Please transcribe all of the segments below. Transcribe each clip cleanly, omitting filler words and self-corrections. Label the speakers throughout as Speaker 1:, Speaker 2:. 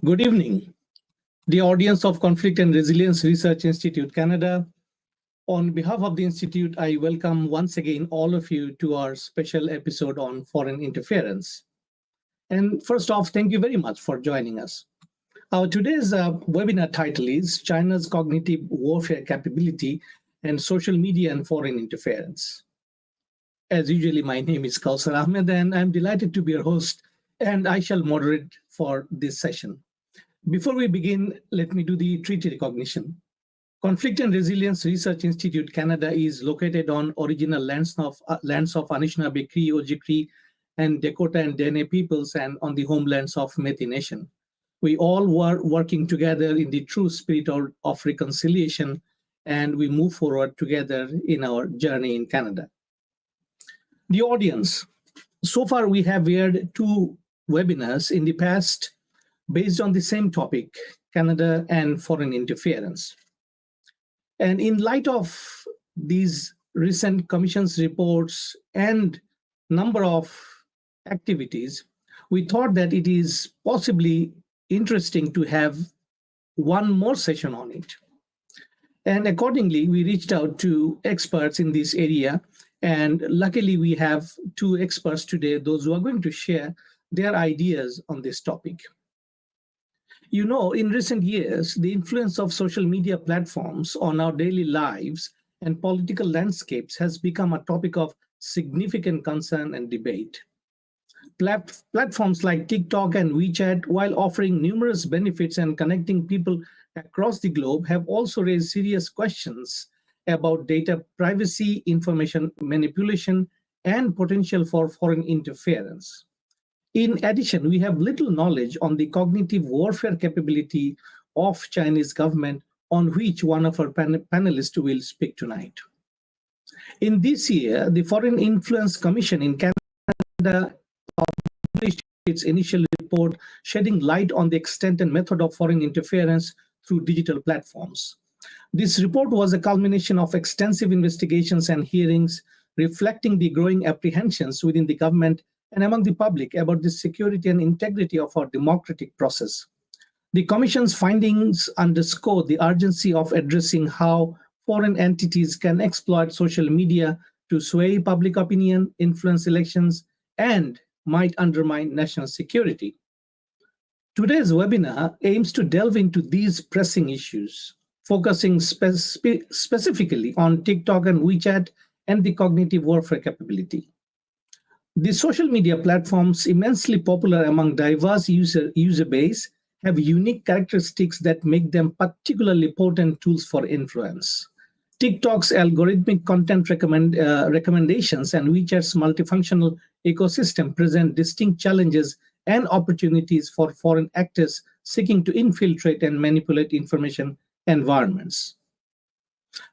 Speaker 1: Good evening, the audience of Conflict and Resilience Research Institute Canada. On behalf of the Institute, I welcome once again all of you to our special episode on foreign interference. And first off, thank you very much for joining us. Our today's webinar title is China's Cognitive Warfare Capability and Social Media and Foreign Interference. As usually, my name is Kausar Ahmed, and I'm delighted to be your host, and I shall moderate for this session. Before we begin, let me do the treaty recognition. Conflict and Resilience Research Institute Canada is located on original lands of Anishinaabe, Cree, Ojibwe, and Dakota and Dene peoples, and on the homelands of Métis Nation. We all were working together in the true spirit of reconciliation, and we move forward together in our journey in Canada. The audience. So far, we have aired 2 webinars in the past based on the same topic, Canada and foreign interference. And in light of these recent commission's reports and number of activities, we thought that it is possibly interesting to have one more session on it. And accordingly, we reached out to experts in this area. And luckily, we have 2 experts today, those who are going to share their ideas on this topic. You know, in recent years, the influence of social media platforms on our daily lives and political landscapes has become a topic of significant concern and debate. Platforms like TikTok and WeChat, while offering numerous benefits and connecting people across the globe, have also raised serious questions about data privacy, information manipulation, and potential for foreign interference. In addition, we have little knowledge on the cognitive warfare capability of Chinese government, on which one of our panelists will speak tonight. In this year, the Foreign Influence Commission in Canada published its initial report shedding light on the extent and method of foreign interference through digital platforms. This report was a culmination of extensive investigations and hearings reflecting the growing apprehensions within the government and among the public about the security and integrity of our democratic process. The Commission's findings underscore the urgency of addressing how foreign entities can exploit social media to sway public opinion, influence elections, and might undermine national security. Today's webinar aims to delve into these pressing issues, focusing specifically on TikTok and WeChat and the cognitive warfare capability. The social media platforms, immensely popular among diverse user base, have unique characteristics that make them particularly potent tools for influence. TikTok's algorithmic content recommendations and WeChat's multifunctional ecosystem present distinct challenges and opportunities for foreign actors seeking to infiltrate and manipulate information environments.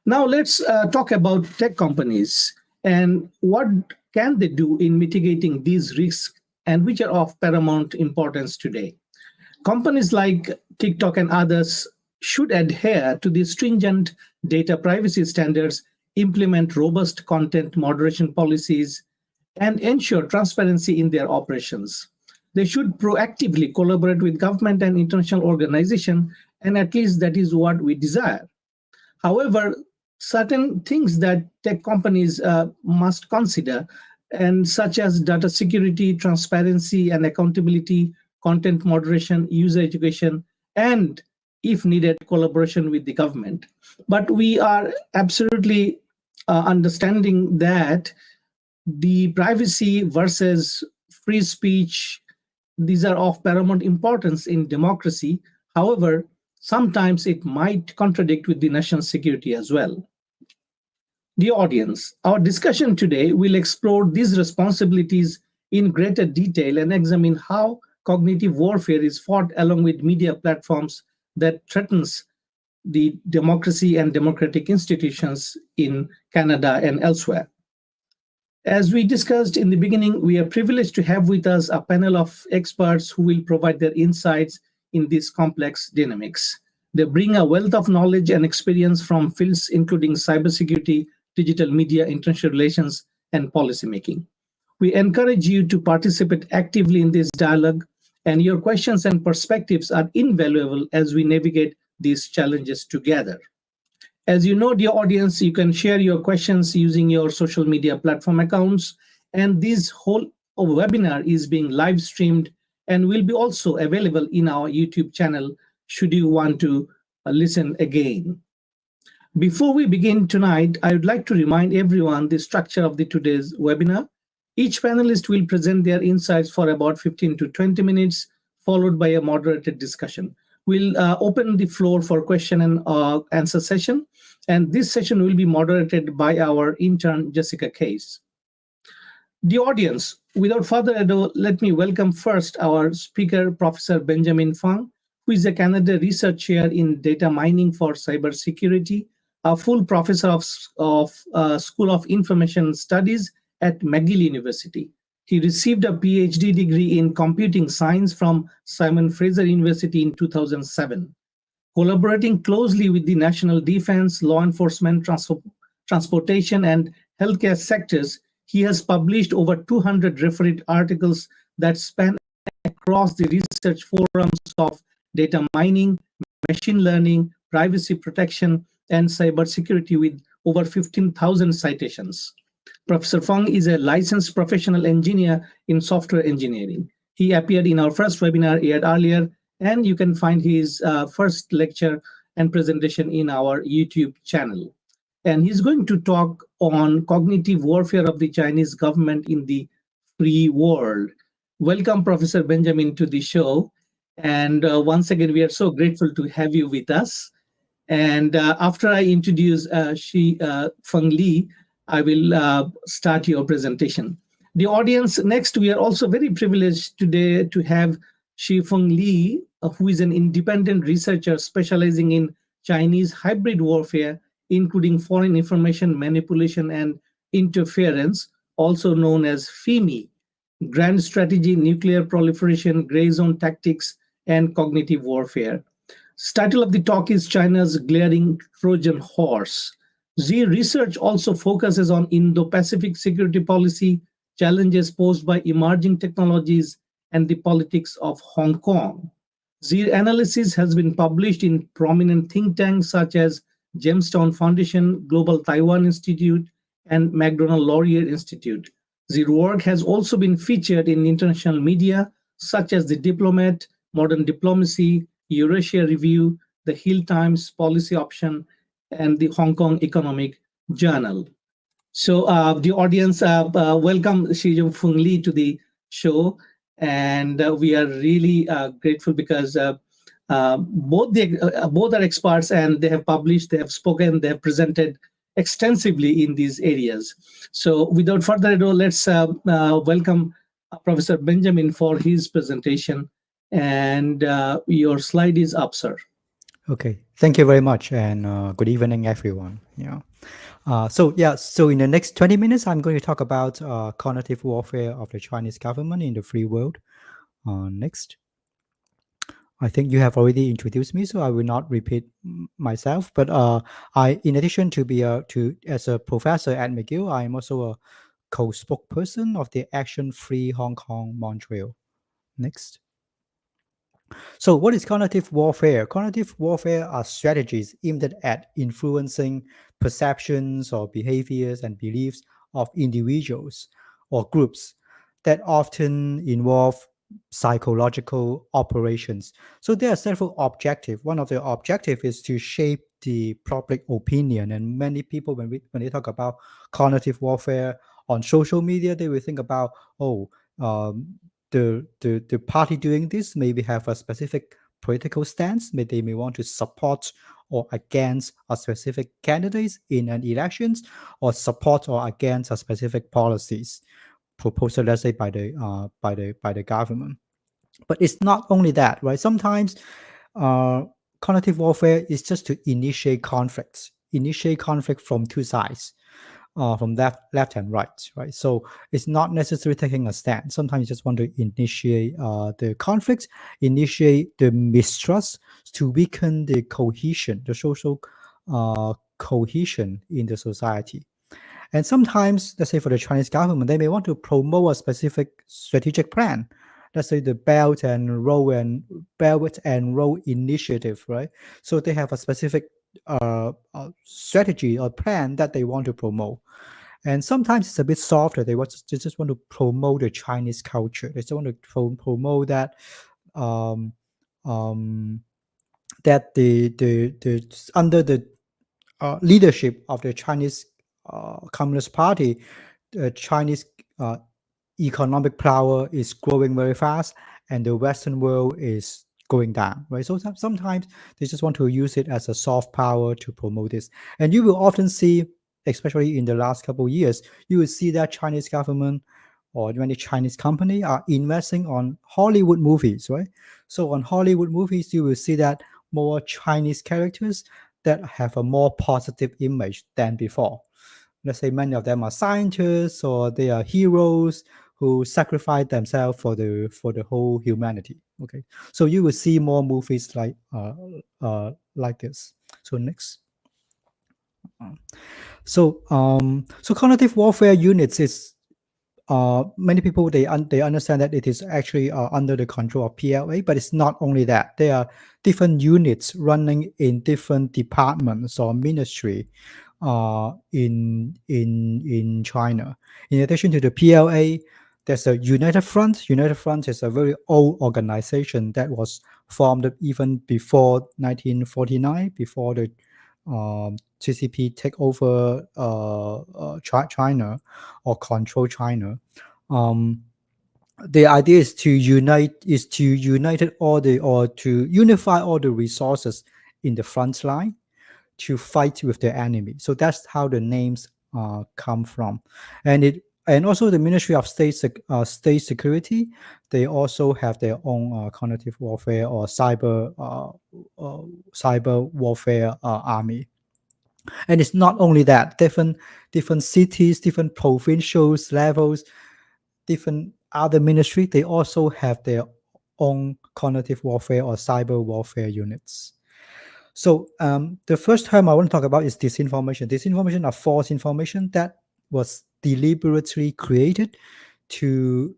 Speaker 1: Now let's talk about tech companies and what can they do in mitigating these risks and which are of paramount importance today. Companies like TikTok and others should adhere to the stringent data privacy standards, implement robust content moderation policies, and ensure transparency in their operations. They should proactively collaborate with government and international organizations, and at least that is what we desire. However, certain things that tech companies must consider, and such as data security, transparency and accountability, content moderation, user education, and if needed, collaboration with the government. But we are absolutely understanding that the privacy versus free speech, these are of paramount importance in democracy. However, sometimes it might contradict with the national security as well. The audience, our discussion today will explore these responsibilities in greater detail and examine how cognitive warfare is fought along with media platforms that threatens the democracy and democratic institutions in Canada and elsewhere. As we discussed in the beginning, we are privileged to have with us a panel of experts who will provide their insights in these complex dynamics. They bring a wealth of knowledge and experience from fields including cybersecurity, digital media, international relations, and policymaking. We encourage you to participate actively in this dialogue And your questions and perspectives are invaluable as we navigate these challenges together. As you know, dear audience, you can share your questions using your social media platform accounts. And this whole webinar is being live streamed and will be also available in our YouTube channel should you want to listen again. Before we begin tonight, I would like to remind everyone the structure of today's webinar. Each panelist will present their insights for about 15 to 20 minutes, followed by a moderated discussion. We'll open the floor for question and answer session, and this session will be moderated by our intern, Jessica Case. The audience, without further ado, let me welcome first our speaker, Professor Benjamin Fung, who is a Canada Research Chair in Data Mining for Cybersecurity, a full professor of School of Information Studies at McGill University. He received a PhD degree in computing science from Simon Fraser University in 2007. Collaborating closely with the national defense, law enforcement, transportation, and healthcare sectors, he has published over 200 refereed articles that span across the research forums of data mining, machine learning, privacy protection, and cybersecurity with over 15,000 citations. Professor Fung is a licensed professional engineer in software engineering. He appeared in our first webinar aired earlier, and you can find his first lecture and presentation in our YouTube channel. And he's going to talk on cognitive warfare of the Chinese government in the free world. Welcome, Professor Benjamin, to the show. And once again, we are so grateful to have you with us. And after I introduce Feng Li, I will start your presentation. The audience, next, we are also very privileged today to have Feng Li, who is an independent researcher specializing in Chinese hybrid warfare, including foreign information manipulation and interference, also known as FIMI, grand strategy, nuclear proliferation, gray zone tactics, and cognitive warfare. Title of the talk is China's Glaring Trojan Horse. Z research also focuses on Indo-Pacific security policy, challenges posed by emerging technologies, and the politics of Hong Kong. Z analysis has been published in prominent think tanks such as Jamestown Foundation, Global Taiwan Institute, and McDonald Laurier Institute. Z work has also been featured in international media such as The Diplomat, Modern Diplomacy, Eurasia Review, the Hill Times Policy Option, and the Hong Kong Economic Journal. So the audience, welcome Feng Li to the show. And we are really grateful because both are experts, and they have published, they have spoken, they have presented extensively in these areas. So without further ado, let's welcome Professor Benjamin for his presentation. And your slide is up, sir.
Speaker 2: Okay, thank you very much, and good evening, everyone. So in the next 20 minutes, I'm going to talk about cognitive warfare of the Chinese government in the free world. Next. I think you have already introduced me, so I will not repeat myself. But in addition to as a professor at McGill, I am also a co-spokesperson of the Action Free Hong Kong Montreal. Next. So what is cognitive warfare? Cognitive warfare are strategies aimed at influencing perceptions or behaviors and beliefs of individuals or groups that often involve psychological operations. So there are several objectives. One of the objectives is to shape the public opinion. And many people, when they talk about cognitive warfare on social media, they will think about, the party doing this maybe have a specific political stance. They may want to support or against a specific candidates in an elections, or support or against a specific policies proposed, let's say, by the government. But it's not only that, right? Sometimes cognitive warfare is just to initiate conflicts from two sides. From left and right. So it's not necessarily taking a stand. Sometimes you just want to initiate the conflict, initiate the mistrust to weaken the cohesion, the social cohesion in the society. And sometimes, let's say for the Chinese government, they may want to promote a specific strategic plan. let's say the Belt and Road Initiative, right? So they have a specific strategy or plan that they want to promote. And sometimes it's a bit softer. They just want to promote the Chinese culture. They just want to promote that um, um, that the under the leadership of the Chinese Communist Party, the Chinese economic power is growing very fast, and the Western world is going down, right? So sometimes they just want to use it as a soft power to promote this. And you will often see, especially in the last couple of years, you will see that Chinese government or many Chinese company are investing on Hollywood movies, right? So on Hollywood movies, you will see that more Chinese characters that have a more positive image than before. Let's say many of them are scientists or they are heroes who sacrifice themselves for the whole humanity. Okay, so you will see more movies like this. So next. So cognitive warfare units is many people they understand that it is actually under the control of PLA, but it's not only that. There are different units running in different departments or ministry in China. In addition to the PLA, there's a United Front. United Front is a very old organization that was formed even before 1949, before the CCP take over China or control China. The idea is to unite all the or to unify all the resources in the front line to fight with the enemy. So that's how the names come from, and also the Ministry of State Security. They also have their own cognitive warfare or cyber warfare army. And it's not only that. Different cities, different provincial levels, different other ministry. They also have their own cognitive warfare or cyber warfare units. So the first term I want to talk about is disinformation. Disinformation are false information that was deliberately created to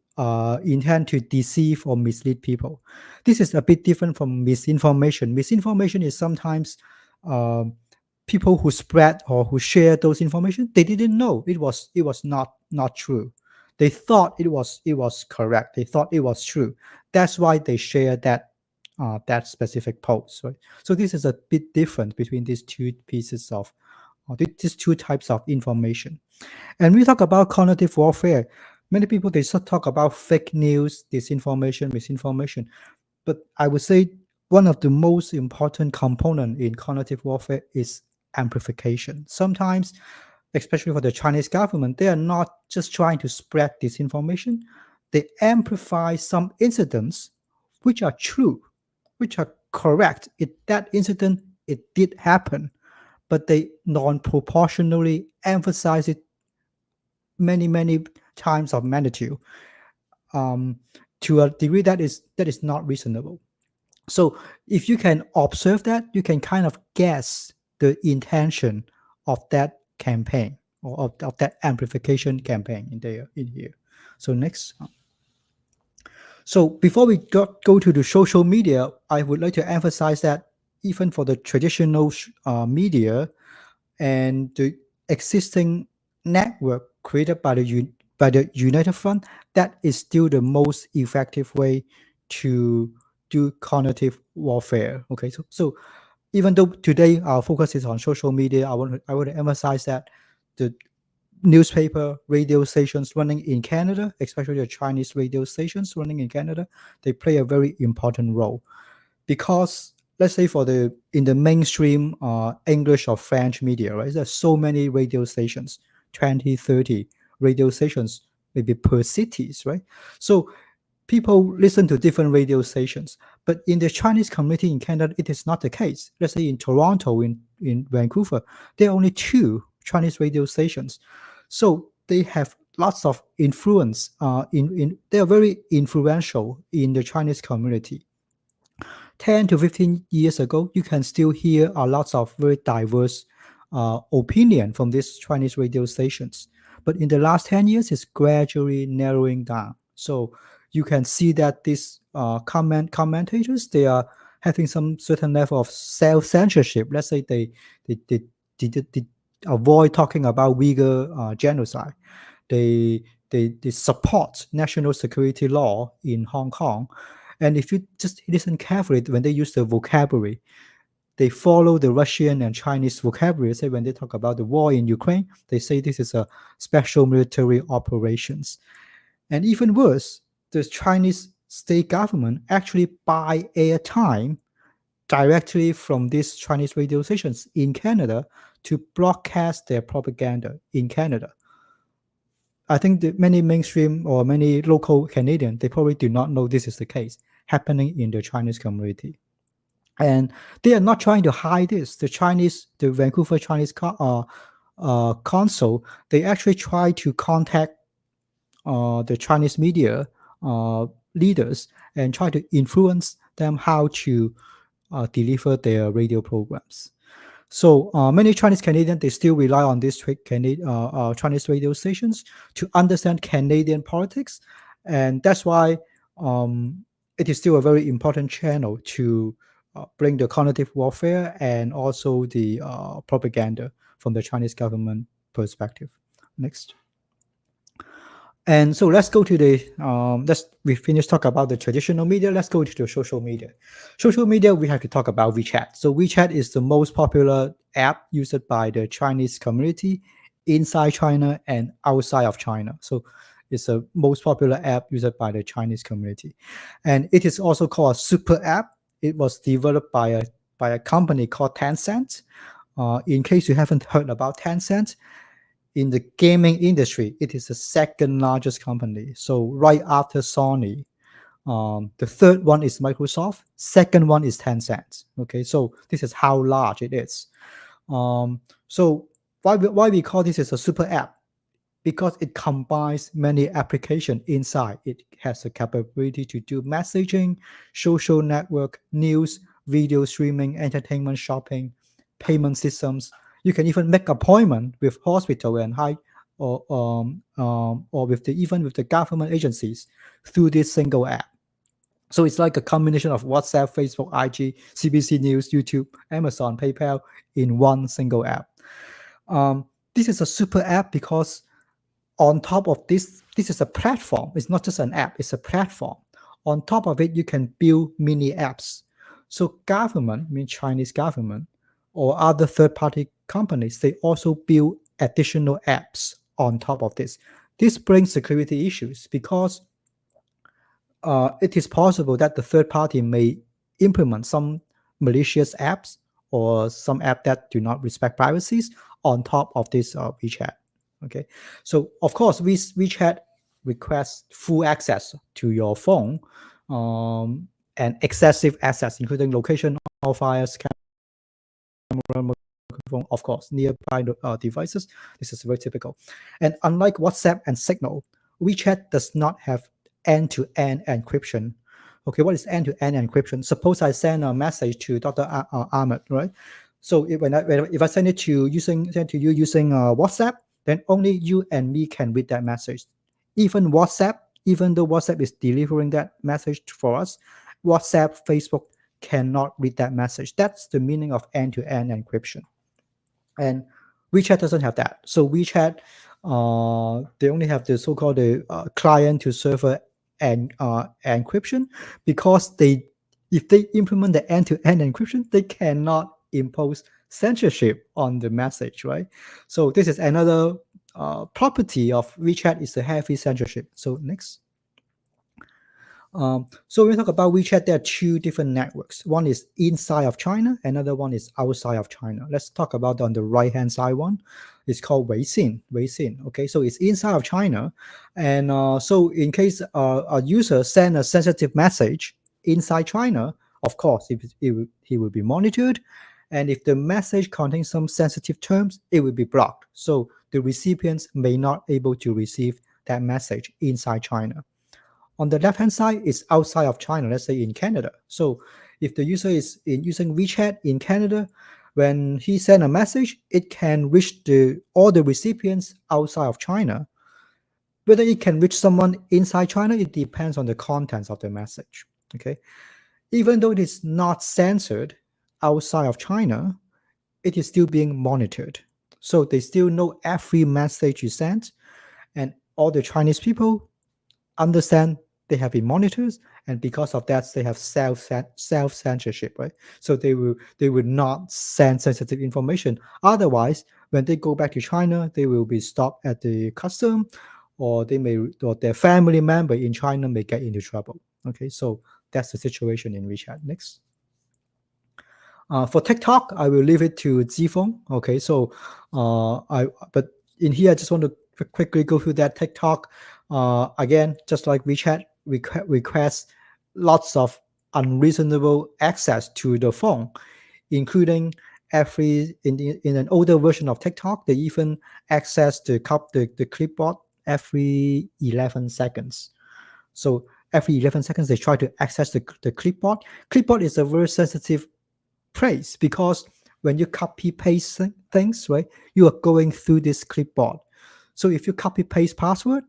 Speaker 2: intend to deceive or mislead people. This is a bit different from misinformation. Misinformation is sometimes people who spread or who share those information, they didn't know it was not true. They thought it was correct. They thought it was true. That's why they share that specific post. Right? So this is a bit different between these two pieces of these two types of information. And we talk about cognitive warfare. Many people they talk about fake news, disinformation, misinformation. But I would say one of the most important component in cognitive warfare is amplification. Sometimes, especially for the Chinese government, they are not just trying to spread disinformation. They amplify some incidents which are true, which are correct. That incident, it did happen, but they non-proportionally emphasize it many times of magnitude to a degree that is not reasonable. So if you can observe that, you can kind of guess the intention of that campaign or of that amplification campaign in here. So next. So before we go to the social media, I would like to emphasize that even for the traditional media and the existing network created by the United Front, that is still the most effective way to do cognitive warfare. Okay, so even though today our focus is on social media, I want to emphasize that the newspaper, radio stations running in Canada, especially the Chinese radio stations running in Canada, they play a very important role. Because let's say in the mainstream English or French media, right, there's so many radio stations, 20, 30 radio stations, maybe per cities, right? So people listen to different radio stations. But in the Chinese community in Canada, it is not the case. Let's say in Toronto, in Vancouver, there are only 2 Chinese radio stations. So they have lots of influence. They are very influential in the Chinese community. 10 to 15 years ago, you can still hear a lots of very diverse opinion from these Chinese radio stations. But in the last 10 years, it's gradually narrowing down. So you can see that these commentators, they are having some certain level of self-censorship. Let's say they avoid talking about Uyghur genocide. They support national security law in Hong Kong. And if you just listen carefully when they use the vocabulary, they follow the Russian and Chinese vocabulary. Say when they talk about the war in Ukraine, they say this is a special military operations. And even worse, the Chinese state government actually buy airtime directly from these Chinese radio stations in Canada to broadcast their propaganda in Canada. I think that many mainstream or many local Canadians, they probably do not know this is the case happening in the Chinese community. And they are not trying to hide this. The Vancouver Chinese Council, they actually try to contact the Chinese media leaders and try to influence them how to deliver their radio programs. So many Chinese Canadians, they still rely on these Chinese radio stations to understand Canadian politics. And that's why it is still a very important channel to bring the cognitive warfare and also the propaganda from the Chinese government perspective. Next. And so let's go to the, we finished talk about the traditional media. Let's go to the social media. Social media, we have to talk about WeChat. So WeChat is the most popular app used by the Chinese community inside China and outside of China. So it's the most popular app used by the Chinese community. And it is also called a super app. It was developed by a company called Tencent. In case you haven't heard about Tencent, in the gaming industry, it is the second largest company. So right after Sony, the third one is Microsoft, second one is Tencent. Okay, so this is how large it is. So why we call this as a super app? Because it combines many applications inside. It has the capability to do messaging, social network, news, video streaming, entertainment, shopping, payment systems. You can even make appointment with hospital and or with even with the government agencies through this single app. So it's like a combination of WhatsApp, Facebook, IG, CBC News, YouTube, Amazon, PayPal in one single app. This is a super app because on top of this is a platform. It's not just an app, it's a platform. On top of it, you can build mini apps. So government, means Chinese government, or other third-party companies, they also build additional apps on top of this. This brings security issues because it is possible that the third party may implement some malicious apps or some app that do not respect privacies on top of this WeChat. Okay, so of course, WeChat requests full access to your phone and excessive access, including location files, camera, microphone, of course, nearby devices. This is very typical. And unlike WhatsApp and Signal, WeChat does not have end-to-end encryption. Okay, what is end-to-end encryption? Suppose I send a message to Dr. Ahmed, right? So if I send it to you using WhatsApp, then only you and me can read that message. Even though WhatsApp is delivering that message for us, WhatsApp, Facebook cannot read that message. That's the meaning of end-to-end encryption. And WeChat doesn't have that. So WeChat, they only have the so-called client to server and encryption, because if they implement the end-to-end encryption, they cannot impose censorship on the message, right? So this is another property of WeChat, is the heavy censorship. So next. So when we talk about WeChat, there are two different networks. One is inside of China, another one is outside of China. Let's talk about on the right-hand side one. It's called Weixin. Okay, so it's inside of China. And so in case a user send a sensitive message inside China, of course, he will be monitored. And if the message contains some sensitive terms, it will be blocked. So the recipients may not able to receive that message inside China. On the left-hand side is outside of China, let's say in Canada. So if the user is using WeChat in Canada, when he send a message, it can reach all the recipients outside of China. Whether it can reach someone inside China, it depends on the contents of the message. Okay, even though it is not censored outside of China, it is still being monitored. So they still know every message you send, and all the Chinese people understand they have been monitored, and because of that, they have self censorship, right? So they will not send sensitive information. Otherwise, when they go back to China, they will be stopped at the custom, or their family member in China may get into trouble. Okay, so that's the situation in WeChat. Next. For TikTok, I will leave it to Zifeng. Okay, so but in here, I just want to quickly go through that TikTok. Again, just like WeChat, request lots of unreasonable access to the phone, including in an older version of TikTok, they even access the clipboard every 11 seconds. So every 11 seconds, they try to access the clipboard. Clipboard is a very sensitive place because when you copy paste things, right, you are going through this clipboard. So if you copy paste password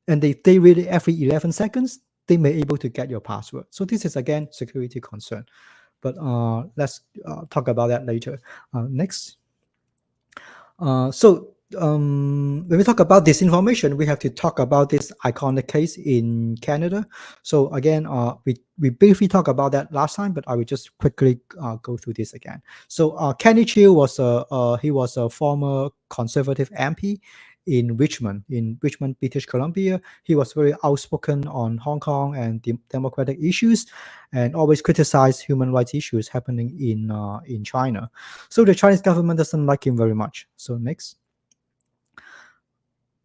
Speaker 2: and they read it every 11 seconds, they may able to get your password. So this is again security concern. But let's talk about that later. Next. When we talk about disinformation, we have to talk about this iconic case in Canada. So again, we briefly talked about that last time, but I will just quickly go through this again. So Kenny Chiu was a former Conservative MP in Richmond, British Columbia. He was very outspoken on Hong Kong and democratic issues, and always criticized human rights issues happening in China. So the Chinese government doesn't like him very much. So next.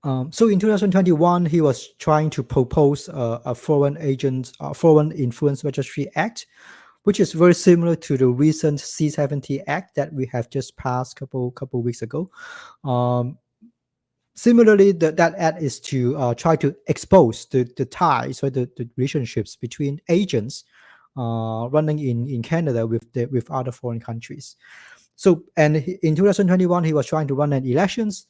Speaker 2: So in 2021, he was trying to propose a foreign influence registry act, which is very similar to the recent C-70 Act that we have just passed couple weeks ago. Similarly, that act is to try to expose the ties or the relationships between agents running in Canada with other foreign countries. So, and in 2021, he was trying to run an elections.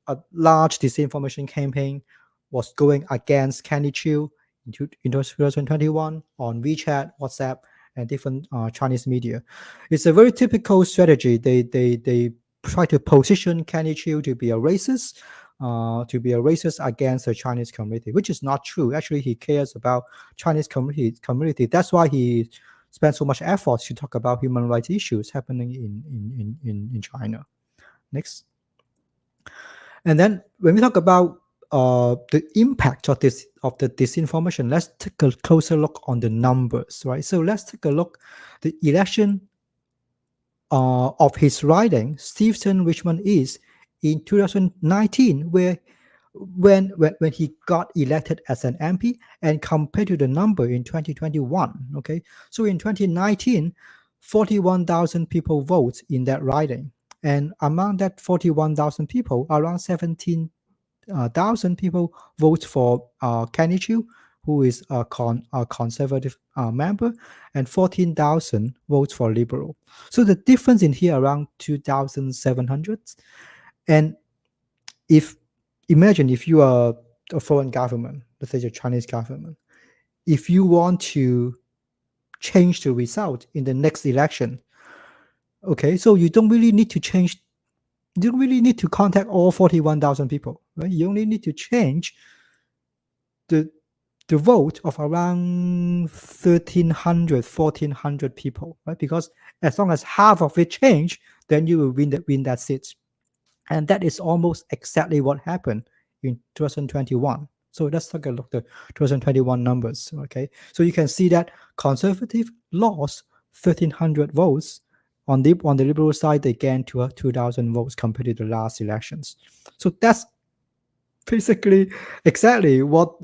Speaker 2: A large disinformation campaign was going against Kenny Chiu in 2021 on WeChat, WhatsApp, and different Chinese media. It's a very typical strategy. They try to position Kenny Chiu to be a racist, against the Chinese community, which is not true. Actually, he cares about Chinese community. That's why he spent so much effort to talk about human rights issues happening in China. Next. And then when we talk about the impact of the disinformation, let's take a closer look on the numbers, right? So let's take a look the election of his riding, Stephen Richmond East, in 2019, where when he got elected as an MP, and compared to the number in 2021. Okay, so in 2019, 41,000 people vote in that riding, and among that 41,000 people, around 17,000 people vote for Kenny Chiu, who is a conservative member, and 14,000 votes for liberal. So the difference in here around 2,700. And imagine if you are a foreign government, let's say the Chinese government, if you want to change the result in the next election, okay, so you don't really need to change, you don't really need to contact all 41,000 people, right? You only need to change the vote of around 1,300, 1,400 people, right? Because as long as half of it change, then you will win that seat. And that is almost exactly what happened in 2021. So let's take a look at the 2021 numbers. Okay, so you can see that conservative lost 1,300 votes. On the liberal side, they gained 2,000 votes compared to the last elections. So that's basically exactly what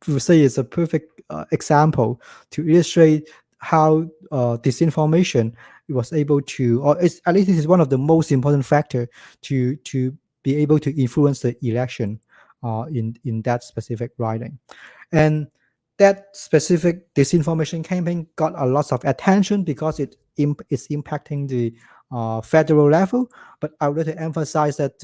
Speaker 2: we say is a perfect example to illustrate how disinformation was able to, or at least this is one of the most important factor to be able to influence the election in that specific riding. And that specific disinformation campaign got a lot of attention because it is impacting the federal level. But I would like to emphasize that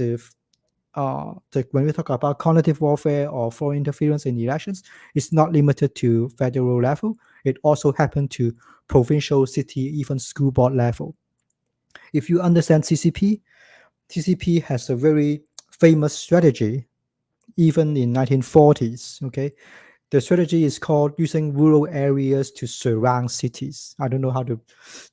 Speaker 2: when we talk about cognitive warfare or foreign interference in elections, it's not limited to federal level. It also happened to provincial, city, even school board level. If you understand CCP, TCP has a very famous strategy, even in 1940s. Okay, the strategy is called using rural areas to surround cities. I don't know how to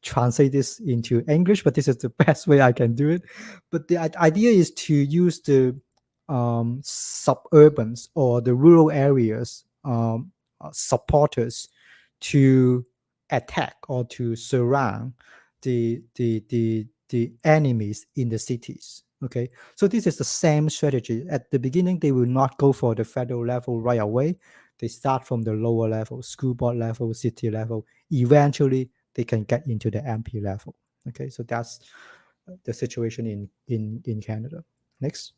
Speaker 2: translate this into English, but this is the best way I can do it. But the idea is to use the suburbans or the rural areas supporters to attack or to surround the enemies in the cities. Okay, so this is the same strategy. At the beginning, they will not go for the federal level right away. They start from the lower level, school board level, city level. Eventually, they can get into the MP level. Okay, so that's the situation in Canada. Next.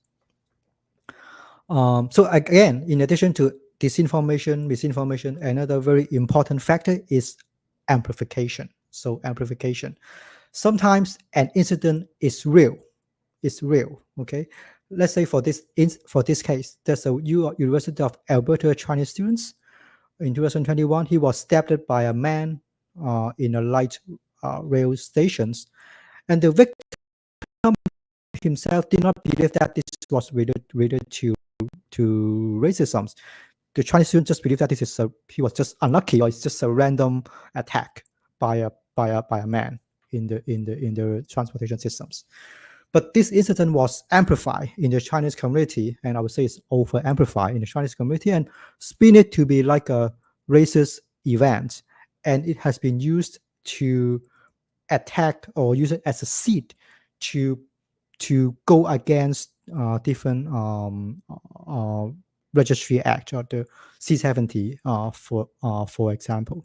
Speaker 2: So again, in addition to disinformation, misinformation, another very important factor is amplification. So amplification. Sometimes an incident is real. It's real. Okay. Let's say for this case, there's a University of Alberta Chinese students in 2021. He was stabbed by a man in a light rail stations, and the victim himself did not believe that this was related to racism. The Chinese student just believed that he was just unlucky, or it's just a random attack by a man in the transportation systems. But this incident was amplified in the Chinese community, and I would say it's over amplified in the Chinese community and spin it to be like a racist event, and it has been used to attack or use it as a seed to go against different registry act or the C-70 for example.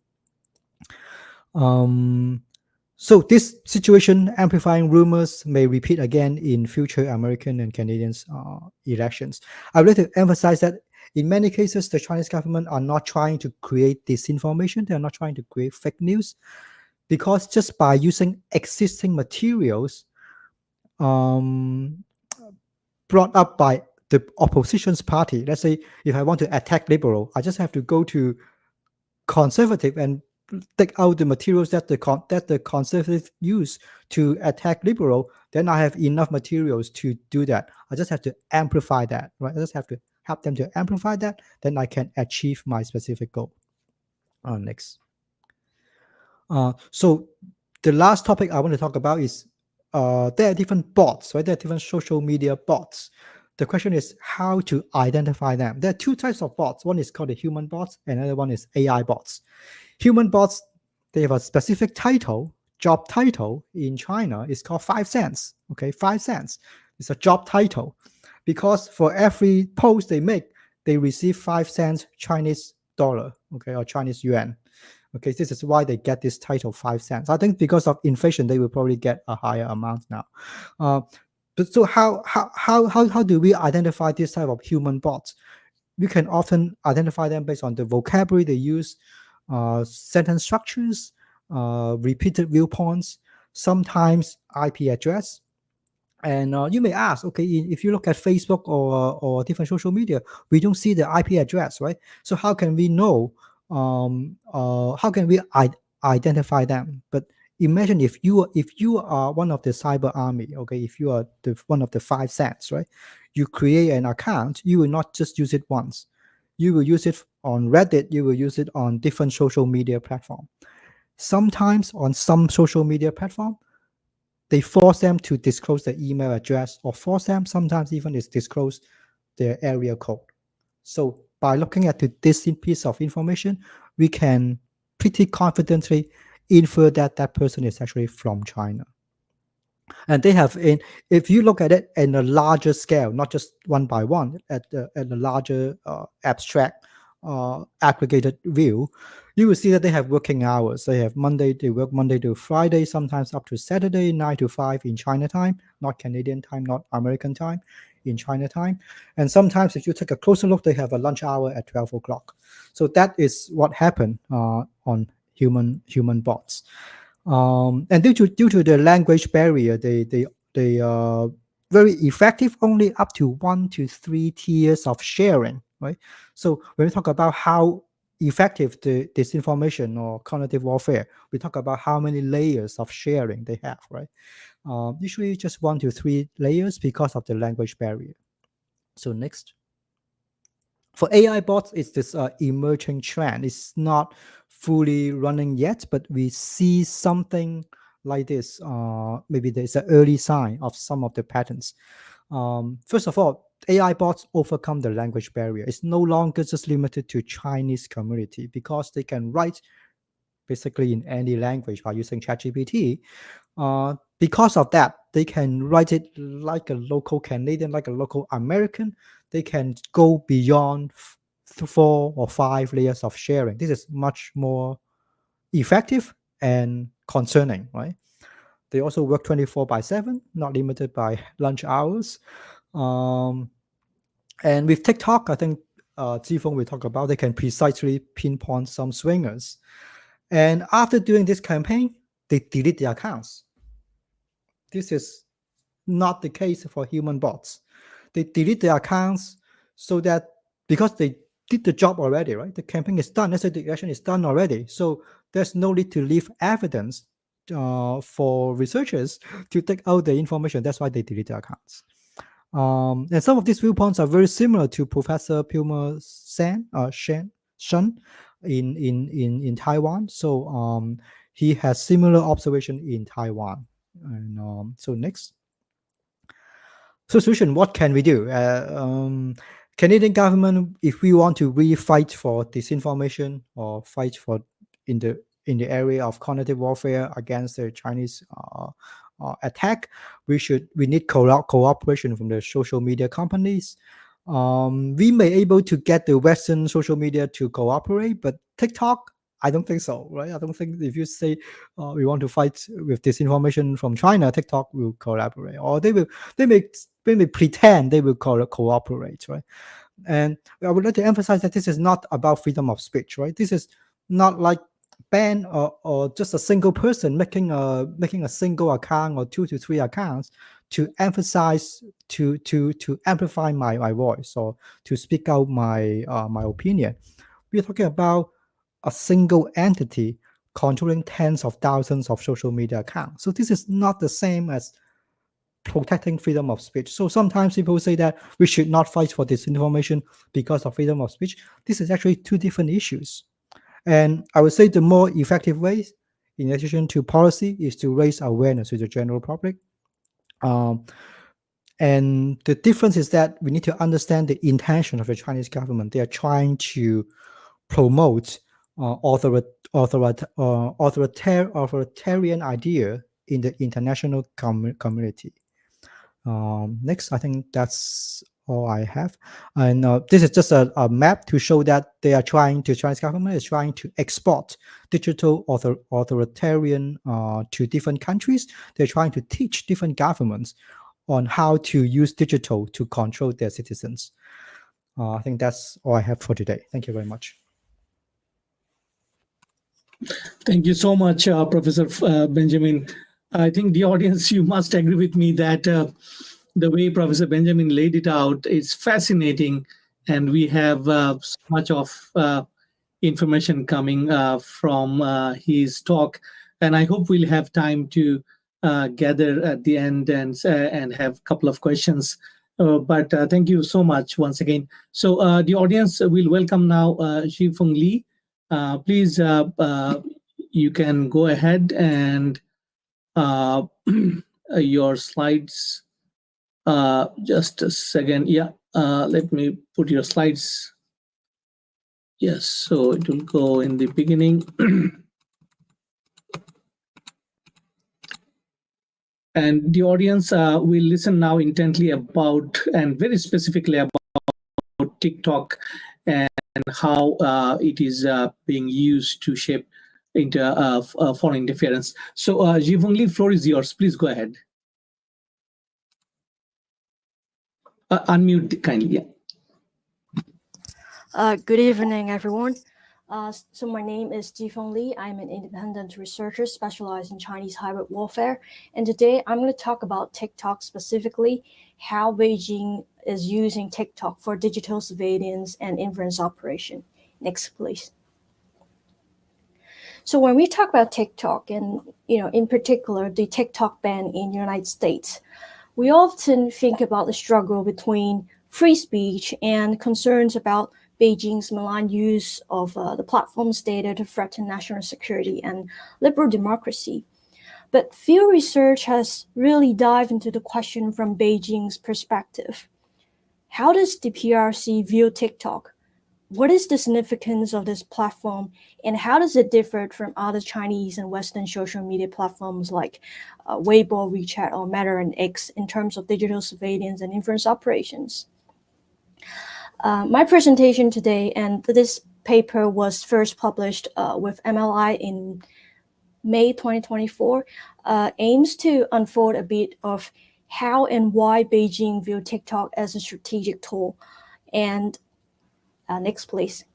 Speaker 2: So this situation amplifying rumors may repeat again in future American and Canadian elections. I would like to emphasize that in many cases, the Chinese government are not trying to create disinformation. They are not trying to create fake news, because just by using existing materials brought up by the opposition's party. Let's say if I want to attack liberal, I just have to go to conservative and take out the materials that the conservative use to attack liberal. Then I have enough materials to do that. I just have to amplify that, right? I just have to help them to amplify that. Then I can achieve my specific goal. Next. So the last topic I want to talk about is there are different bots, right? There are different social media bots. The question is how to identify them. There are two types of bots. One is called the human bots, and another one is AI bots. Human bots, they have a specific title, job title in China is called 5 cents. Okay, 5 cents. It's a job title because for every post they make, they receive 5 cents Chinese dollar, okay, or Chinese yuan. Okay, this is why they get this title 5 cents. I think because of inflation, they will probably get a higher amount now. But so how do we identify this type of human bots? We can often identify them based on the vocabulary they use, sentence structures, repeated viewpoints, sometimes IP address. And you may ask, okay, if you look at Facebook or different social media, we don't see the IP address, right? So how can we know? How can we identify them? But imagine if you are one of the cyber army, okay, if you are one of the 5 cents, right? You create an account, you will not just use it once. You will use it on Reddit, you will use it on different social media platform. Sometimes on some social media platform, they force them to disclose the email address, or force them sometimes even is disclose their area code. So by looking at this piece of information, we can pretty confidently infer that that person is actually from China. And they have, if you look at it in a larger scale, not just one by one, at a larger abstract aggregated view, you will see that they have working hours. They work Monday to Friday, sometimes up to Saturday, 9 to 5 in China time, not Canadian time, not American time, in China time. And sometimes if you take a closer look, they have a lunch hour at 12 o'clock. So that is what happened on human bots. And due to the language barrier, they very effective only up to 1 to 3 tiers of sharing, right? So when we talk about how effective the disinformation or cognitive warfare, we talk about how many layers of sharing they have, right? Usually just 1 to 3 layers because of the language barrier. So next. For AI bots, it's this emerging trend. It's not fully running yet, but we see something like this. Maybe there's an early sign of some of the patterns. First of all, AI bots overcome the language barrier. It's no longer just limited to Chinese community because they can write basically in any language by using ChatGPT. Because of that, they can write it like a local Canadian, like a local American. They can go beyond 4 or 5 layers of sharing. This is much more effective and concerning, right? They also work 24/7, not limited by lunch hours. And with TikTok, I think Zifeng will talk about, they can precisely pinpoint some swingers. And after doing this campaign, they delete the accounts. This is not the case for human bots. They delete the accounts so that because they did the job already, right? The campaign is done. Let's say the action is done already. So there's no need to leave evidence for researchers to take out the information. That's why they delete the accounts. And some of these viewpoints are very similar to Professor Puma Shen in Taiwan. So he has similar observation in Taiwan. And so next. So solution, what can we do? Canadian government, if we want to really fight for disinformation or fight for in the area of cognitive warfare against the Chinese attack, we need cooperation from the social media companies. We may able to get the Western social media to cooperate, but TikTok, I don't think so, right? I don't think if you say we want to fight with disinformation from China, TikTok will collaborate, or they may pretend they will cooperate, right? And I would like to emphasize that this is not about freedom of speech, right? This is not like ban or just a single person making a single account or 2 to 3 accounts to emphasize to amplify my voice or to speak out my my opinion. We're talking about a single entity controlling tens of thousands of social media accounts. So this is not the same as protecting freedom of speech. So sometimes people say that we should not fight for disinformation because of freedom of speech. This is actually 2 different issues. And I would say the more effective ways, in addition to policy, is to raise awareness to the general public. And the difference is that we need to understand the intention of the Chinese government. They are trying to promote authoritarian idea in the international community. Next, I think that's all I have. And this is just a map to show that the Chinese government is trying to export digital authoritarian to different countries. They're trying to teach different governments on how to use digital to control their citizens. I think that's all I have for today. Thank you very much.
Speaker 1: Thank you so much, Professor Benjamin. I think the audience, you must agree with me that the way Professor Benjamin laid it out is fascinating, and we have so much of information coming from his talk. And I hope we'll have time to gather at the end and have a couple of questions. But thank you so much once again. So the audience will welcome now Zhifeng Li. Please, you can go ahead and your slides. Just a second. Yeah, let me put your slides. Yes, so it will go in the beginning. And the audience will listen now intently about, and very specifically about TikTok and how it is being used to shape into foreign interference. So Zhifeng Li, floor is yours. Please go ahead. Unmute kindly. Yeah.
Speaker 3: Good evening, everyone. So my name is Jifeng Li. I'm an independent researcher specialized in Chinese hybrid warfare. And today I'm going to talk about TikTok specifically, how Beijing is using TikTok for digital surveillance and inference operation. Next, please. So when we talk about TikTok and, in particular, the TikTok ban in the United States, we often think about the struggle between free speech and concerns about Beijing's malign use of the platform's data to threaten national security and liberal democracy. But few research has really dived into the question from Beijing's perspective. How does the PRC view TikTok? What is the significance of this platform, and how does it differ from other Chinese and Western social media platforms like Weibo, WeChat, or Meta and X in terms of digital surveillance and inference operations? My presentation today, and this paper was first published with MLI in May 2024, aims to unfold a bit of how and why Beijing view TikTok as a strategic tool, and next please,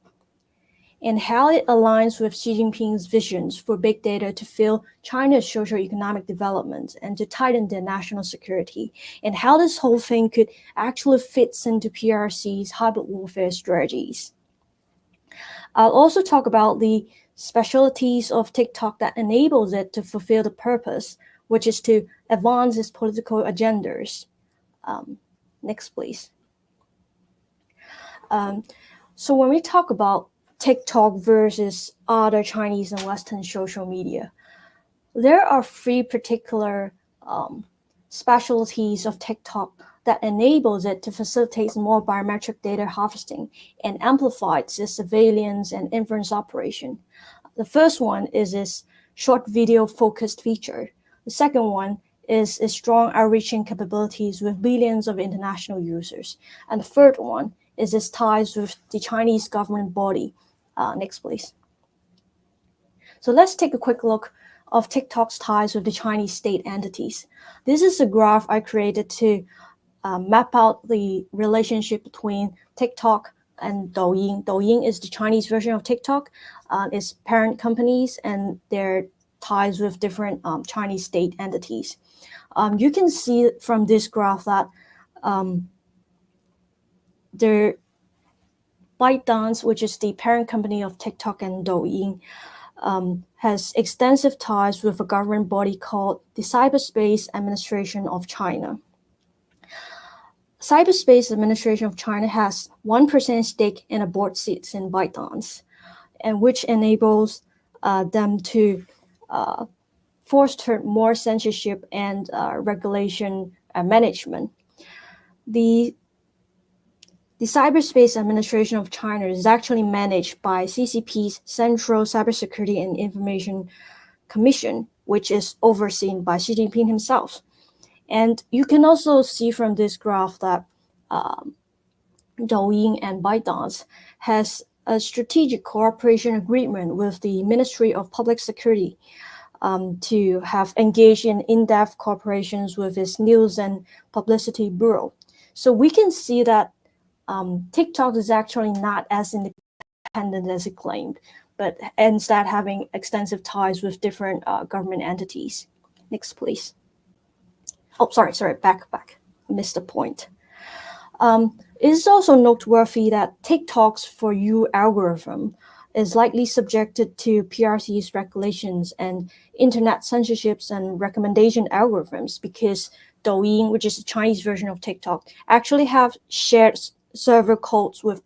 Speaker 3: and how it aligns with Xi Jinping's visions for big data to fuel China's socio-economic development and to tighten their national security, and how this whole thing could actually fits into PRC's hybrid warfare strategies. I'll also talk about the specialties of TikTok that enables it to fulfill the purpose, which is to advance its political agendas. Next, please. So when we talk about TikTok versus other Chinese and Western social media, there are three particular specialties of TikTok that enables it to facilitate more biometric data harvesting and amplifies its surveillance and inference operation. The first one is its short video focused feature. The second one is its strong outreaching capabilities with billions of international users. And the third one is its ties with the Chinese government body. Next, please. So let's take a quick look of TikTok's ties with the Chinese state entities. This is a graph I created to map out the relationship between TikTok and Douyin. Douyin is the Chinese version of TikTok. Its parent companies and their ties with different Chinese state entities. You can see from this graph that the ByteDance, which is the parent company of TikTok and Douyin, has extensive ties with a government body called the Cyberspace Administration of China. Cyberspace Administration of China has 1% stake in a board seats in ByteDance, and which enables them to foster more censorship and regulation management. The Cyberspace Administration of China is actually managed by CCP's Central Cybersecurity and Information Commission, which is overseen by Xi Jinping himself. And you can also see from this graph that Douyin and ByteDance has a strategic cooperation agreement with the Ministry of Public Security to have engaged in-depth cooperations with its News and Publicity Bureau. So we can see that TikTok is actually not as independent as it claimed, but instead having extensive ties with different government entities. Next, please. Oh, sorry, back. I missed the point. It is also noteworthy that TikTok's For You algorithm is likely subjected to PRC's regulations and internet censorships and recommendation algorithms because Douyin, which is the Chinese version of TikTok, actually have shared server codes with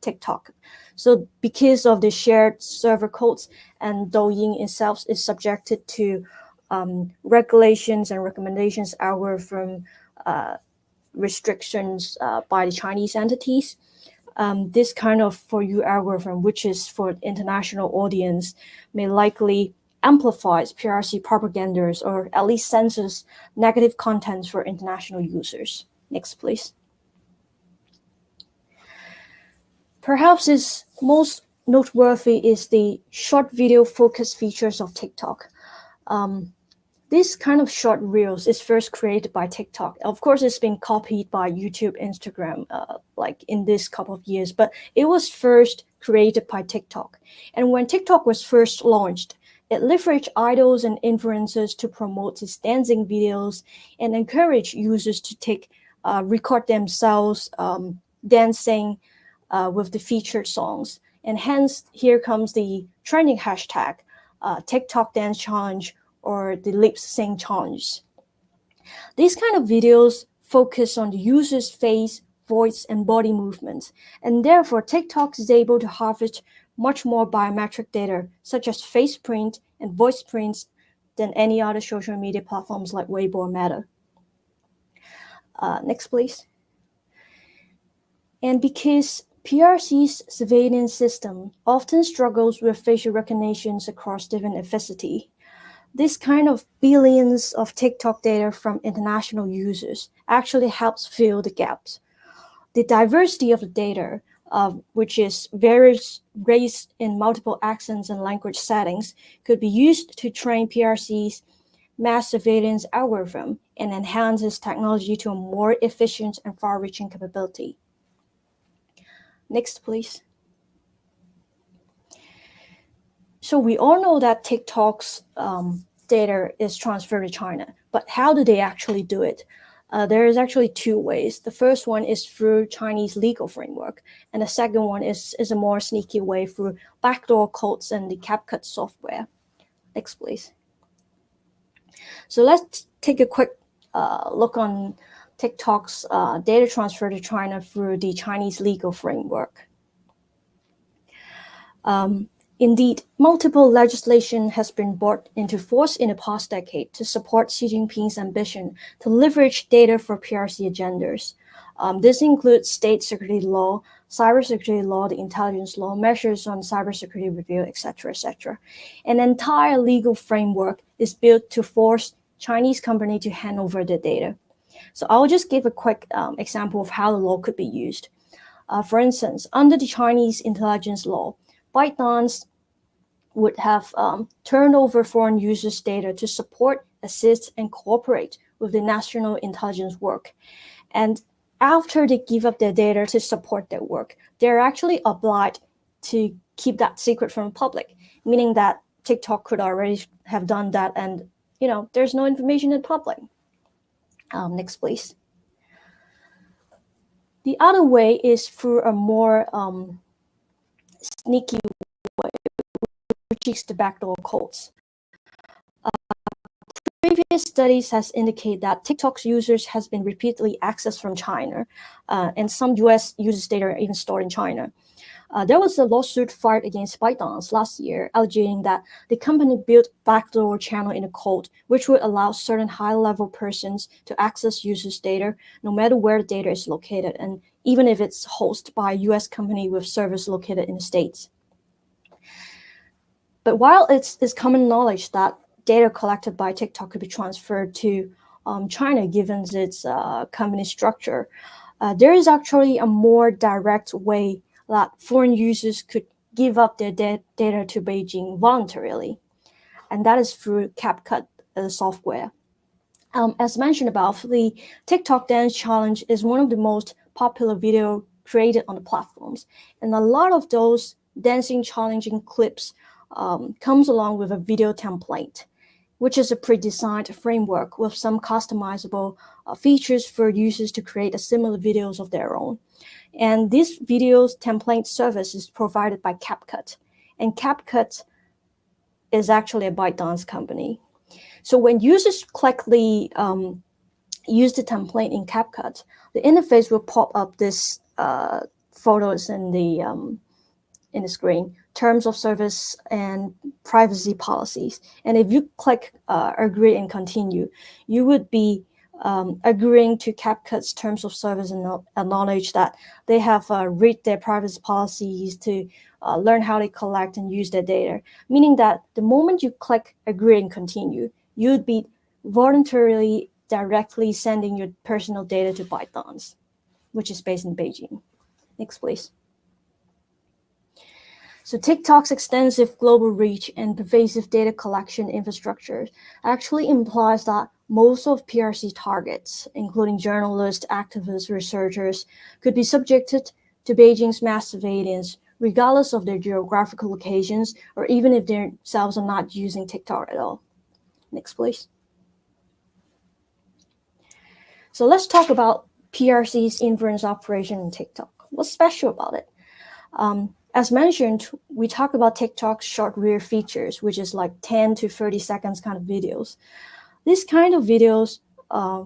Speaker 3: TikTok. So because of the shared server codes, and Douyin itself is subjected to regulations and recommendations algorithm restrictions by the Chinese entities. This kind of For You algorithm, which is for international audience, may likely amplifies PRC propagandas or at least censors negative contents for international users. Next, please. Perhaps its most noteworthy is the short video focus features of TikTok. This kind of short reels is first created by TikTok. Of course, it's been copied by YouTube, Instagram, like in this couple of years, but it was first created by TikTok. And when TikTok was first launched, it leveraged idols and influencers to promote its dancing videos and encourage users to record themselves dancing with the featured songs. And hence, here comes the trending hashtag, TikTok Dance Challenge or the Lip Sync Challenge. These kind of videos focus on the user's face, voice, and body movements, and therefore TikTok is able to harvest much more biometric data, such as face print and voice prints, than any other social media platforms like Weibo or Meta. Next, please. And because PRC's surveillance system often struggles with facial recognitions across different ethnicity, this kind of billions of TikTok data from international users actually helps fill the gaps. The diversity of the data, which is various race in multiple accents and language settings, could be used to train PRC's mass surveillance algorithm and enhance its technology to a more efficient and far-reaching capability. Next, please. So we all know that TikTok's data is transferred to China, but how do they actually do it? There is actually two ways. The first one is through Chinese legal framework, and the second one is a more sneaky way through backdoor codes and the CapCut software. Next, please. So let's take a quick look on TikTok's data transfer to China through the Chinese legal framework. Indeed, multiple legislation has been brought into force in the past decade to support Xi Jinping's ambition to leverage data for PRC agendas. This includes state security law, cybersecurity law, the intelligence law, measures on cybersecurity review, etc., etc. An entire legal framework is built to force Chinese company to hand over the data. So I'll just give a quick example of how the law could be used. For instance, under the Chinese intelligence law, ByteDance would have turned over foreign users' data to support, assist, and cooperate with the national intelligence work. And after they give up their data to support their work, they're actually obliged to keep that secret from the public, meaning that TikTok could already have done that and, there's no information in public. Next, please. The other way is through a more sneaky way, which is the backdoor codes. Previous studies has indicated that TikTok's users has been repeatedly accessed from China, and some US users' data are even stored in China. There was a lawsuit filed against ByteDance last year, alleging that the company built backdoor channel in the code, which would allow certain high-level persons to access users' data, no matter where the data is located, and even if it's hosted by a US company with servers located in the States. But while it's common knowledge that data collected by TikTok could be transferred to China, given its company structure, there is actually a more direct way that foreign users could give up their data to Beijing voluntarily, and that is through CapCut software. As mentioned above, the TikTok Dance Challenge is one of the most popular videos created on the platforms, and a lot of those dancing challenging clips comes along with a video template, which is a pre-designed framework with some customizable features for users to create similar videos of their own. And this videos template service is provided by CapCut, and CapCut is actually a ByteDance company. So when users click the use the template in CapCut, the interface will pop up this photos in the screen, terms of service and privacy policies. And if you click agree and continue, you would be agreeing to CapCut's terms of service and acknowledge that they have read their privacy policies to learn how they collect and use their data, meaning that the moment you click agree and continue, you'd be voluntarily directly sending your personal data to ByteDance, which is based in Beijing. Next, please. So TikTok's extensive global reach and pervasive data collection infrastructure actually implies that most of PRC targets, including journalists, activists, researchers, could be subjected to Beijing's mass surveillance regardless of their geographical locations, or even if they themselves are not using TikTok at all. Next, please. So let's talk about PRC's influence operation in TikTok. What's special about it? As mentioned, we talk about TikTok's short reel features, which is like 10 to 30 seconds kind of videos. This kind of videos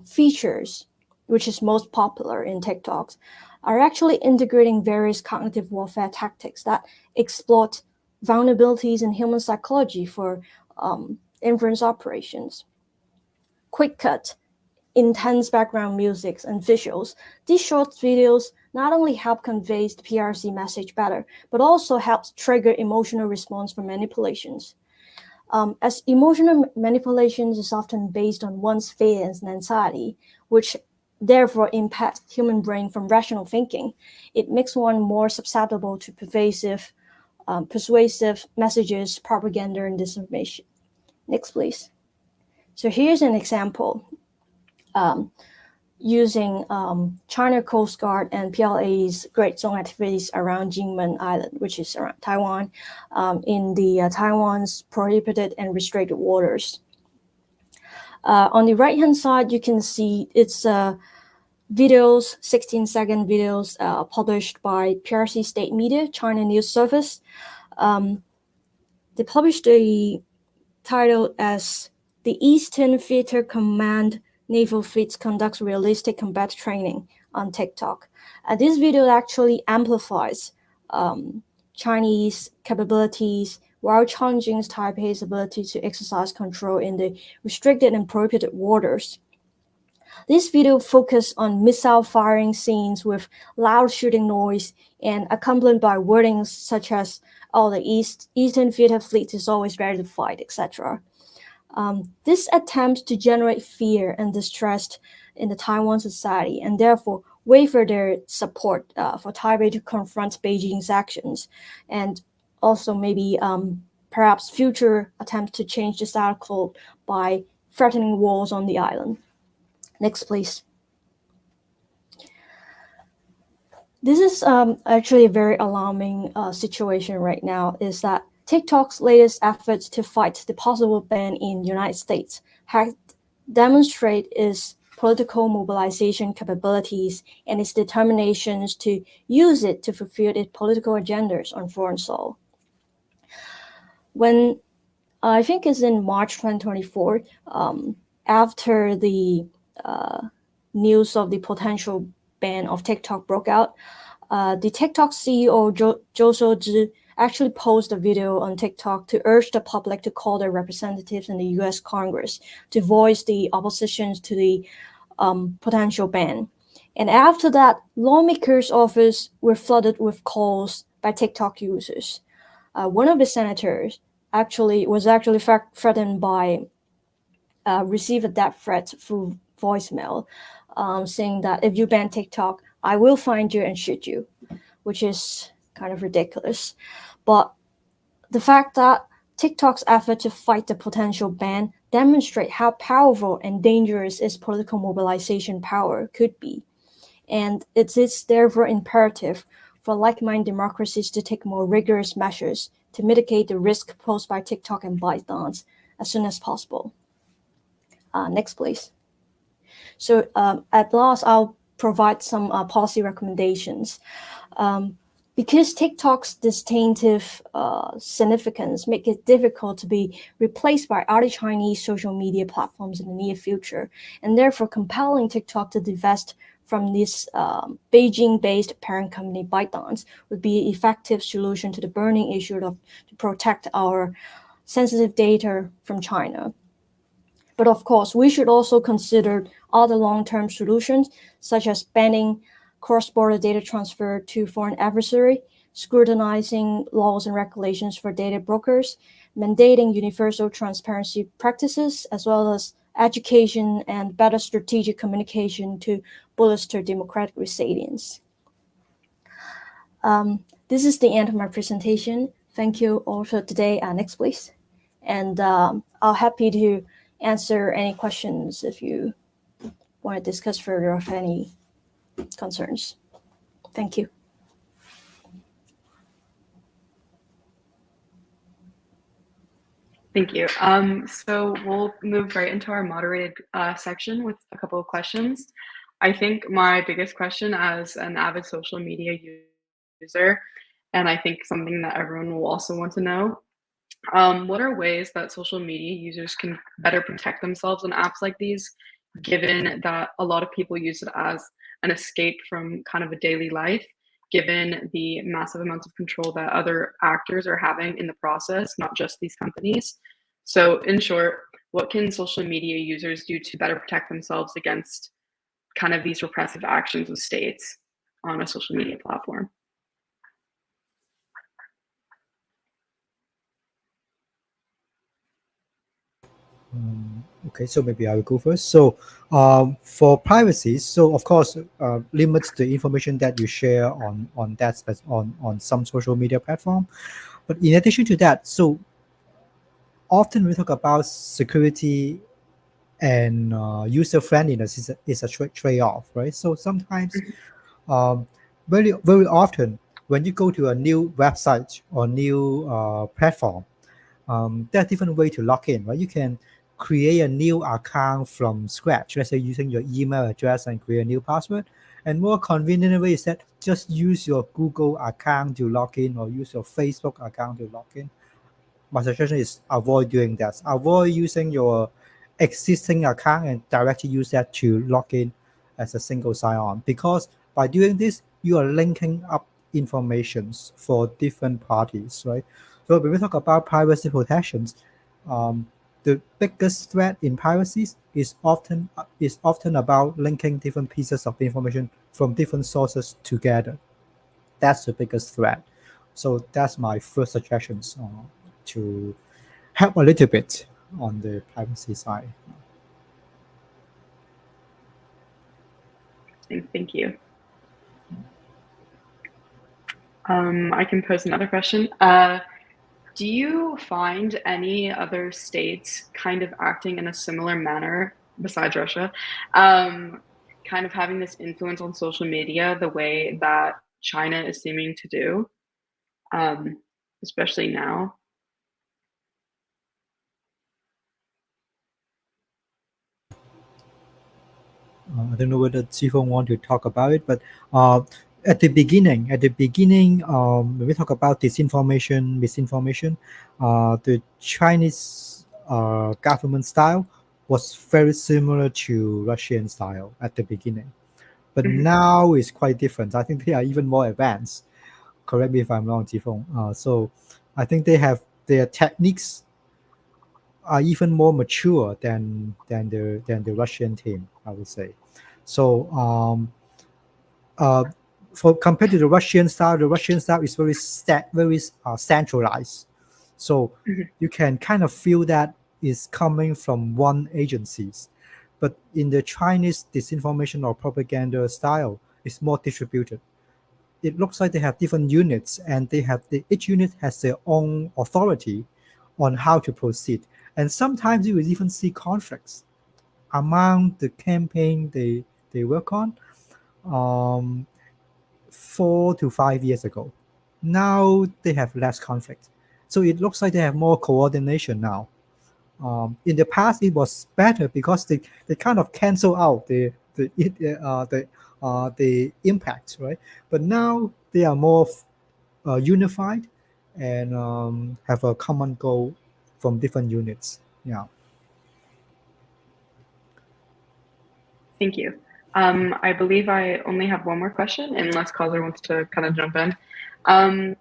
Speaker 3: features, which is most popular in TikToks, are actually integrating various cognitive warfare tactics that exploit vulnerabilities in human psychology for inference operations. Quick cut, intense background music, and visuals. These short videos not only help convey the PRC message better, but also helps trigger emotional response from manipulations. As emotional manipulations is often based on one's fears and anxiety, which therefore impact human brain from rational thinking, it makes one more susceptible to persuasive messages, propaganda, and disinformation. Next, please. So here's an example using China Coast Guard and PLA's Great Zone activities around Jinmen Island, which is around Taiwan, in the Taiwan's prohibited and restricted waters. On the right-hand side, you can see it's videos, 16-second videos published by PRC State Media, China News Service. They published the title as "The Eastern Theater Command Naval Fleet Conducts Realistic Combat Training" on TikTok. This video actually amplifies Chinese capabilities while challenging Taipei's ability to exercise control in the restricted and prohibited waters. This video focused on missile firing scenes with loud shooting noise and accompanied by wordings such as, "Oh, the Eastern Theater Fleet is always ready to fight," etc. This attempts to generate fear and distrust in the Taiwan society and therefore waver their support for Taipei to confront Beijing's actions, and also maybe perhaps future attempts to change the status quo by threatening wars on the island. Next, please. This is actually a very alarming situation right now, is that TikTok's latest efforts to fight the possible ban in the United States have demonstrated its political mobilization capabilities and its determinations to use it to fulfill its political agendas on foreign soil. When I think it's in March 2024, after the news of the potential ban of TikTok broke out, the TikTok CEO Zhou Shouzhi actually posted a video on TikTok to urge the public to call their representatives in the U.S. Congress to voice the opposition to the potential ban. And after that, lawmakers' offices were flooded with calls by TikTok users. One of the senators was actually threatened by receive a death threat through voicemail, saying that if you ban TikTok, I will find you and shoot you, which is kind of ridiculous. But the fact that TikTok's effort to fight the potential ban demonstrate how powerful and dangerous its political mobilization power could be. And it is therefore imperative for like-minded democracies to take more rigorous measures to mitigate the risk posed by TikTok and ByteDance as soon as possible. Next, please. So at last, I'll provide some policy recommendations. Because TikTok's distinctive significance make it difficult to be replaced by other Chinese social media platforms in the near future, and therefore compelling TikTok to divest from this Beijing-based parent company ByteDance would be an effective solution to the burning issue to protect our sensitive data from China. But of course, we should also consider other long-term solutions, such as banning cross-border data transfer to foreign adversary, scrutinizing laws and regulations for data brokers, mandating universal transparency practices, as well as education and better strategic communication to bolster democratic resilience. This is the end of my presentation. Thank you all for today. Next, please. And I'll happy to answer any questions if you want to discuss further of any concerns. Thank you.
Speaker 4: Thank you. So we'll move right into our moderated section with a couple of questions. I think my biggest question as an avid social media user, and I think something that everyone will also want to know, what are ways that social media users can better protect themselves on apps like these, given that a lot of people use it as an escape from kind of a daily life, given the massive amounts of control that other actors are having in the process, not just these companies? So, in short, what can social media users do to better protect themselves against kind of these repressive actions of states on a social media platform?
Speaker 2: Okay, so maybe I will go first. So for privacy, so of course, limits the information that you share on that on some social media platform. But in addition to that, so often we talk about security and user friendliness is a trade-off, right? So sometimes, very often, when you go to a new website or new platform, there are different ways to log in, right? You can create a new account from scratch, let's say using your email address and create a new password. And more convenient way is that just use your Google account to log in or use your Facebook account to log in. My suggestion is avoid doing that. Avoid using your existing account and directly use that to log in as a single sign-on, because by doing this, you are linking up informations for different parties, right? So when we talk about privacy protections, the biggest threat in privacy is often about linking different pieces of information from different sources together. That's the biggest threat. So that's my first suggestions to help a little bit on the privacy side.
Speaker 4: Thank you. I can pose another question. Do you find any other states kind of acting in a similar manner besides Russia, kind of having this influence on social media the way that China is seeming to do, especially now?
Speaker 2: I don't know whether Qifeng want to talk about it, but at the beginning, when we talk about disinformation, misinformation, the Chinese government style was very similar to Russian style at the beginning, but now it's quite different. I think they are even more advanced. Correct me if I'm wrong, Qifeng. So I think they have their techniques are even more mature than the Russian team, I would say. So for compared to the Russian style is very centralized. So you can kind of feel that is coming from one agencies. But in the Chinese disinformation or propaganda style, it's more distributed. It looks like they have different units, and each unit has their own authority on how to proceed. And sometimes you will even see conflicts among the campaign they work on 4 to 5 years ago. Now they have less conflict. So it looks like they have more coordination now. In the past, it was better because they kind of cancel out the impact, right? But now they are more unified and have a common goal from different units. Yeah.
Speaker 4: Thank you. I believe I only have one more question, unless Caller wants to kind of jump in.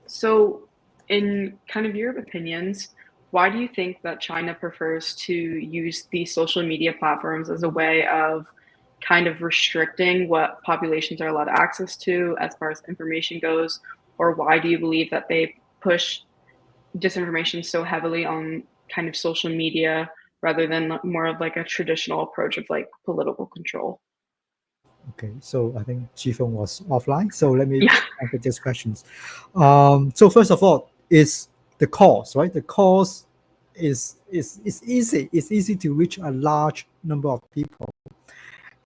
Speaker 4: So, in kind of your opinions, why do you think that China prefers to use these social media platforms as a way of kind of restricting what populations are allowed access to as far as information goes? Or why do you believe that they push disinformation so heavily on kind of social media rather than more of like a traditional approach of like political control?
Speaker 2: Okay, so I think Qifeng was offline. So let me
Speaker 4: Yeah.
Speaker 2: answer these questions. So first of all, is the cause, right? The cause is easy. It's easy to reach a large number of people.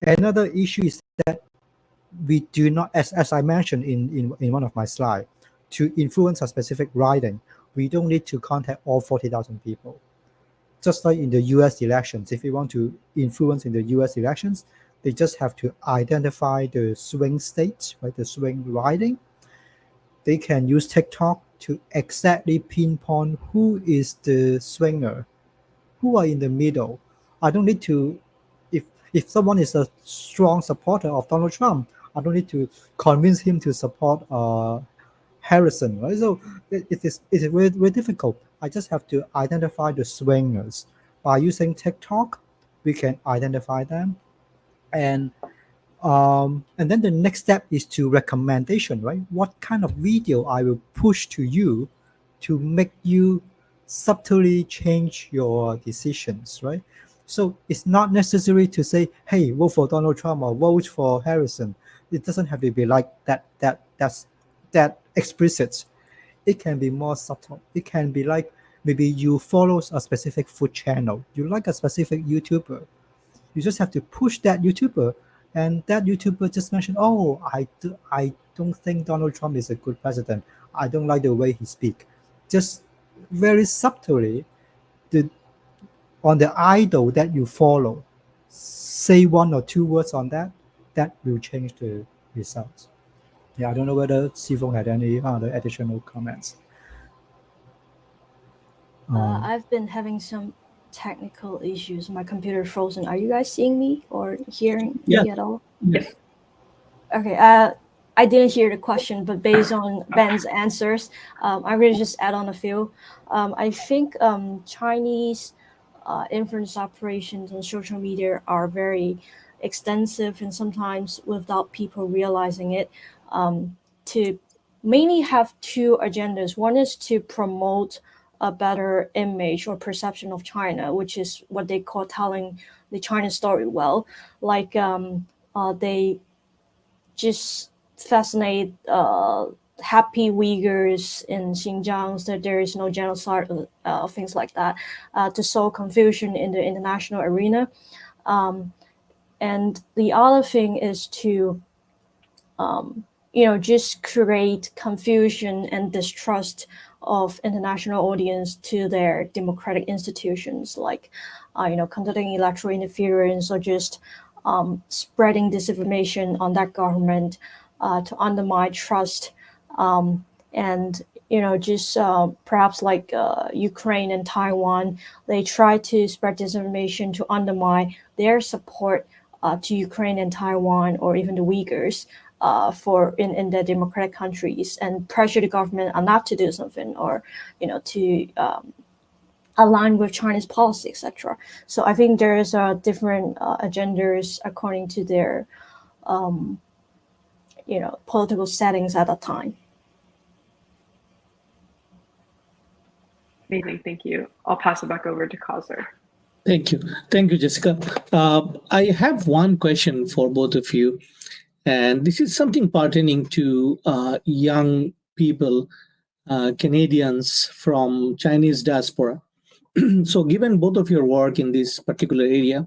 Speaker 2: Another issue is that we do not, as I mentioned in one of my slides, to influence a specific writing, We don't need to contact all 40,000 people. Just like in the US elections, if you want to influence in the US elections, they just have to identify the swing states, right, the swing riding. They can use TikTok to exactly pinpoint who is the swinger, who are in the middle. I don't need to, if someone is a strong supporter of Donald Trump, I don't need to convince him to support Harrison, right? So it's very, very difficult. I just have to identify the swingers. By using TikTok, we can identify them. And then the next step is to recommendation, right? What kind of video I will push to you to make you subtly change your decisions, right? So it's not necessary to say, hey, vote for Donald Trump or vote for Harrison. It doesn't have to be like that explicit. It can be more subtle. It can be like maybe you follow a specific food channel. You like a specific YouTuber. You just have to push that YouTuber, and that YouTuber just mentioned, oh, I don't think Donald Trump is a good president. I don't like the way he speaks. Just very subtly, on the idol that you follow, say 1 or 2 words on that will change the results. Yeah, I don't know whether Sifong had any other additional comments.
Speaker 3: I've been having some technical issues. My computer frozen. Are you guys seeing me or hearing me at all?
Speaker 1: Yes.
Speaker 3: Okay. I didn't hear the question, but based on Ben's answers, I'm going to just add on a few. I think Chinese influence operations on social media are very extensive and sometimes without people realizing it, to mainly have 2 agendas. One is to promote a better image or perception of China, which is what they call telling the China story well. Like they just fascinate happy Uyghurs in Xinjiang, that there is no genocide, things like that, to sow confusion in the international arena. And the other thing is to just create confusion and distrust of international audience to their democratic institutions, like conducting electoral interference or just spreading disinformation on that government to undermine trust, and just perhaps like Ukraine and Taiwan, they try to spread disinformation to undermine their support to Ukraine and Taiwan, or even the Uyghurs, for in their democratic countries, and pressure the government not to do something, or to align with China's policy, etc. So I think there is different agendas according to their political settings at that time.
Speaker 4: Amazing, thank you. I'll pass it back over to Kaiser.
Speaker 1: Thank you, Jessica. I have one question for both of you. And this is something pertaining to young people, Canadians from Chinese diaspora. So given both of your work in this particular area,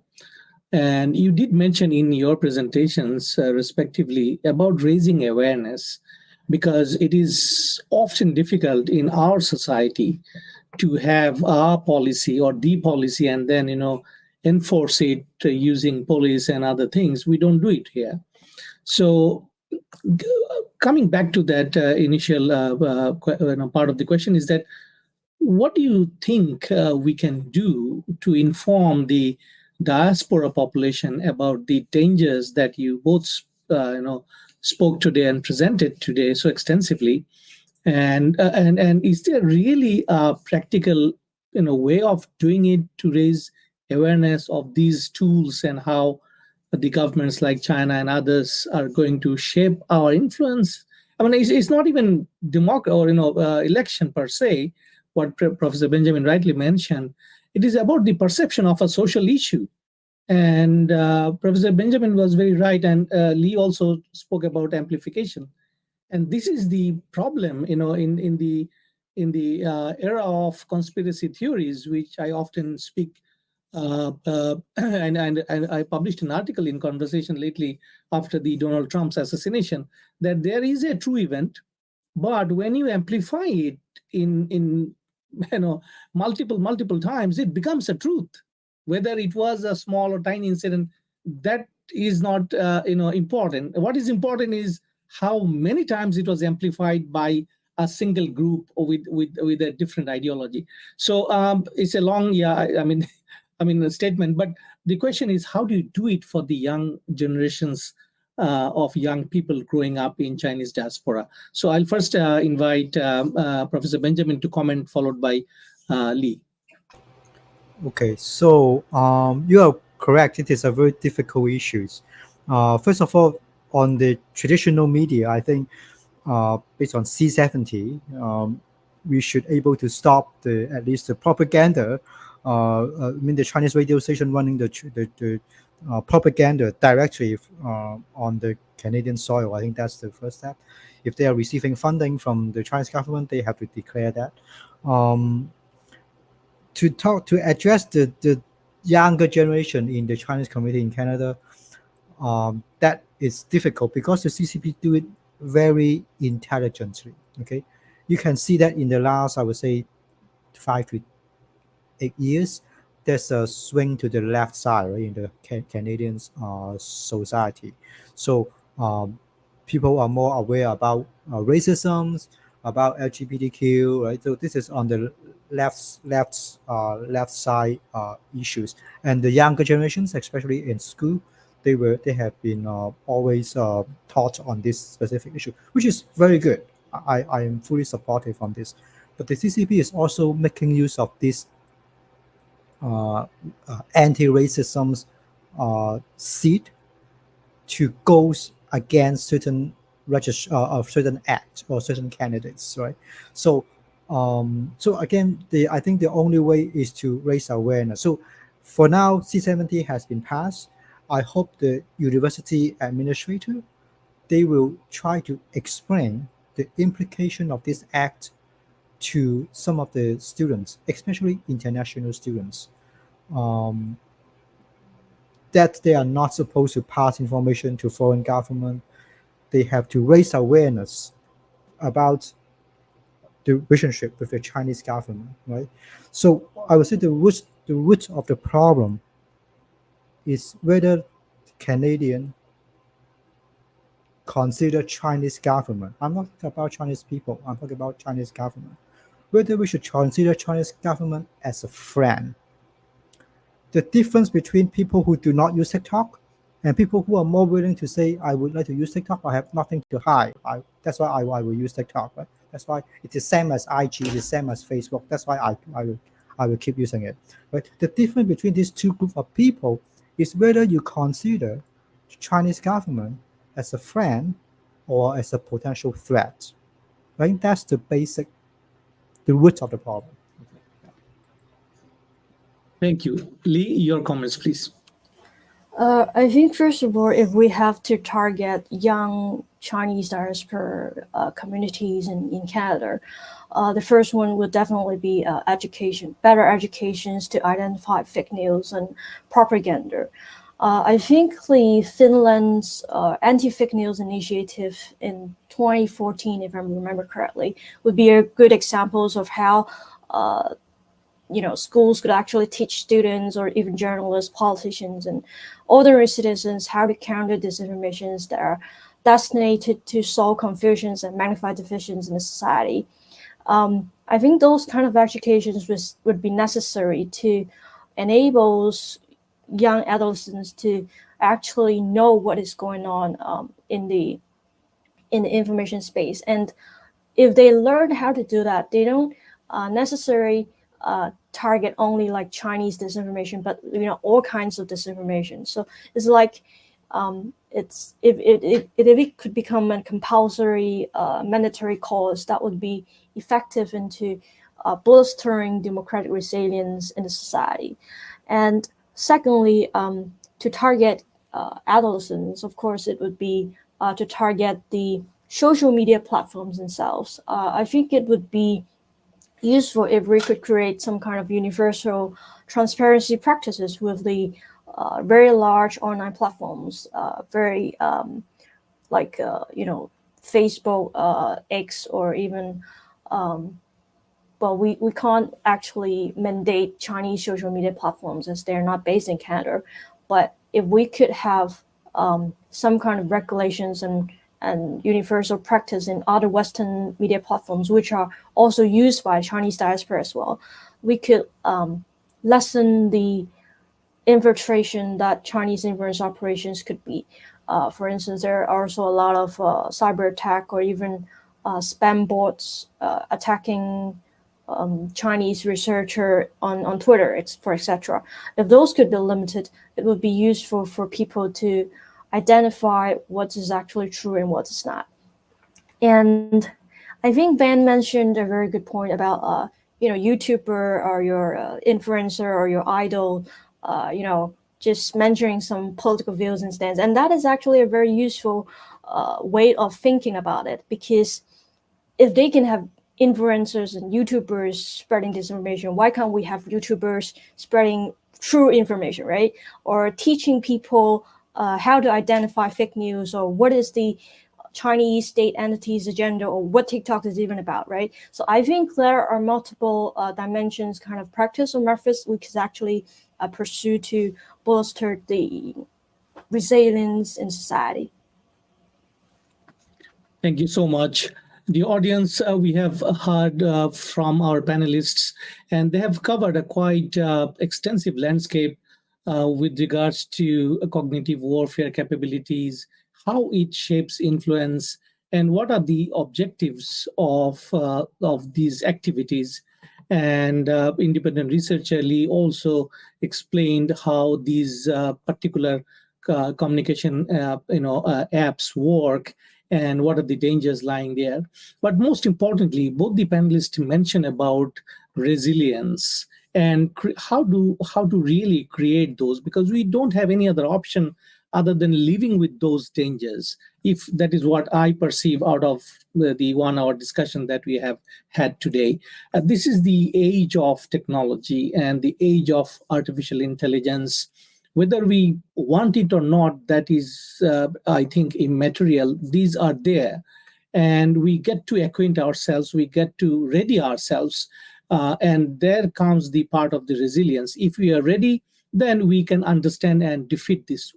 Speaker 1: and you did mention in your presentations, respectively, about raising awareness, because it is often difficult in our society to have a policy or the policy and then, enforce it using police and other things. We don't do it here. So coming back to that initial part of the question is that, what do you think we can do to inform the diaspora population about the dangers that you both spoke today and presented today so extensively? And is there really a practical way of doing it to raise awareness of these tools and how the governments like China and others are going to shape our influence? I mean, it's not even democracy or election per se. What Professor Benjamin rightly mentioned, it is about the perception of a social issue. And Professor Benjamin was very right, and Lee also spoke about amplification. And this is the problem, in the era of conspiracy theories, which I often speak. And I published an article in Conversation lately after the Donald Trump's assassination, that there is a true event, but when you amplify it in multiple times, it becomes a truth. Whether it was a small or tiny incident, that is not important. What is important is how many times it was amplified by a single group with a different ideology. So it's a long, a statement, but the question is, how do you do it for the young generations of young people growing up in Chinese diaspora? So I'll first invite Professor Benjamin to comment, followed by Lee.
Speaker 2: Okay, so you are correct. It is a very difficult issue. First of all, on the traditional media, I think based on C70, we should able to stop at least the propaganda. The Chinese radio station running the propaganda directly on the Canadian soil. I think that's the first step. If they are receiving funding from the Chinese government, they have to declare that. To address the younger generation in the Chinese community in Canada, that is difficult because the CCP do it very intelligently. Okay, you can see that in the last, I would say, 5 to 8 years, there's a swing to the left side, right, in the Canadian society. So people are more aware about racism, about LGBTQ, right? So this is on the left side issues, and the younger generations, especially in school, they have been always taught on this specific issue, which is very good. I am fully supportive on this, but the CCP is also making use of this anti-racism seat to go against certain certain acts or certain candidates, right? So so again, I think the only way is to raise awareness. So for now, C70 has been passed. I hope the university administrator, they will try to explain the implication of this act to some of the students, especially international students, that they are not supposed to pass information to foreign government. They have to raise awareness about the relationship with the Chinese government, right? So I would say the root of the problem is whether Canadian consider Chinese government. I'm not talking about Chinese people. I'm talking about Chinese government. Whether we should consider Chinese government as a friend. The difference between people who do not use TikTok and people who are more willing to say, I would like to use TikTok, I have nothing to hide. That's why I will use TikTok. Right? That's why it's the same as IG, the same as Facebook. That's why I will keep using it. Right? The difference between these two groups of people is whether you consider the Chinese government as a friend or as a potential threat. Right? That's the root of the problem.
Speaker 1: Thank you. Lee, your comments, please.
Speaker 3: I think, first of all, if we have to target young Chinese diaspora communities in Canada, the first one would definitely be education, better educations to identify fake news and propaganda. I think the Finland's anti-fake news initiative in 2014, if I remember correctly, would be a good examples of how schools could actually teach students or even journalists, politicians, and ordinary citizens how to counter disinformations that are destined to solve confusions and magnify divisions in the society. I think those kind of educations would be necessary to enable young adolescents to actually know what is going on in the information space. And if they learn how to do that, they don't necessarily target only like Chinese disinformation, but all kinds of disinformation. So it's like it's if it could become a compulsory mandatory cause, that would be effective into bolstering democratic resilience in the society. And secondly, to target adolescents, of course, it would be to target the social media platforms themselves. I think it would be useful if we could create some kind of universal transparency practices with the very large online platforms, very Facebook, X, or even well, we can't actually mandate Chinese social media platforms as they're not based in Canada. But if we could have some kind of regulations and universal practice in other Western media platforms, which are also used by Chinese diaspora as well, we could lessen the infiltration that Chinese influence operations could be. For instance, there are also a lot of cyber attack or even spam bots attacking Chinese researcher on Twitter, for etc. If those could be limited, it would be useful for people to identify what is actually true and what is not. And I think Ben mentioned a very good point about YouTuber or your influencer or your idol, just mentioning some political views and stands. And that is actually a very useful way of thinking about it, because if they can have influencers and YouTubers spreading disinformation, why can't we have YouTubers spreading true information, right? Or teaching people how to identify fake news, or what is the Chinese state entity's agenda, or what TikTok is even about, right? So I think there are multiple dimensions, kind of practice or methods we could actually pursue to bolster the resilience in society.
Speaker 1: Thank you so much. The audience, we have heard from our panelists, and they have covered a quite extensive landscape with regards to cognitive warfare capabilities, how it shapes influence, and what are the objectives of these activities. And independent researcher Lee also explained how these particular communication apps work and what are the dangers lying there. But most importantly, both the panelists mentioned about resilience and how to really create those, because we don't have any other option other than living with those dangers, if that is what I perceive out of the 1 hour discussion that we have had today. This is the age of technology and the age of artificial intelligence. Whether we want it or not, that is, I think, immaterial. These are there. And we get to acquaint ourselves, we get to ready ourselves. And there comes the part of the resilience. If we are ready, then we can understand and defeat this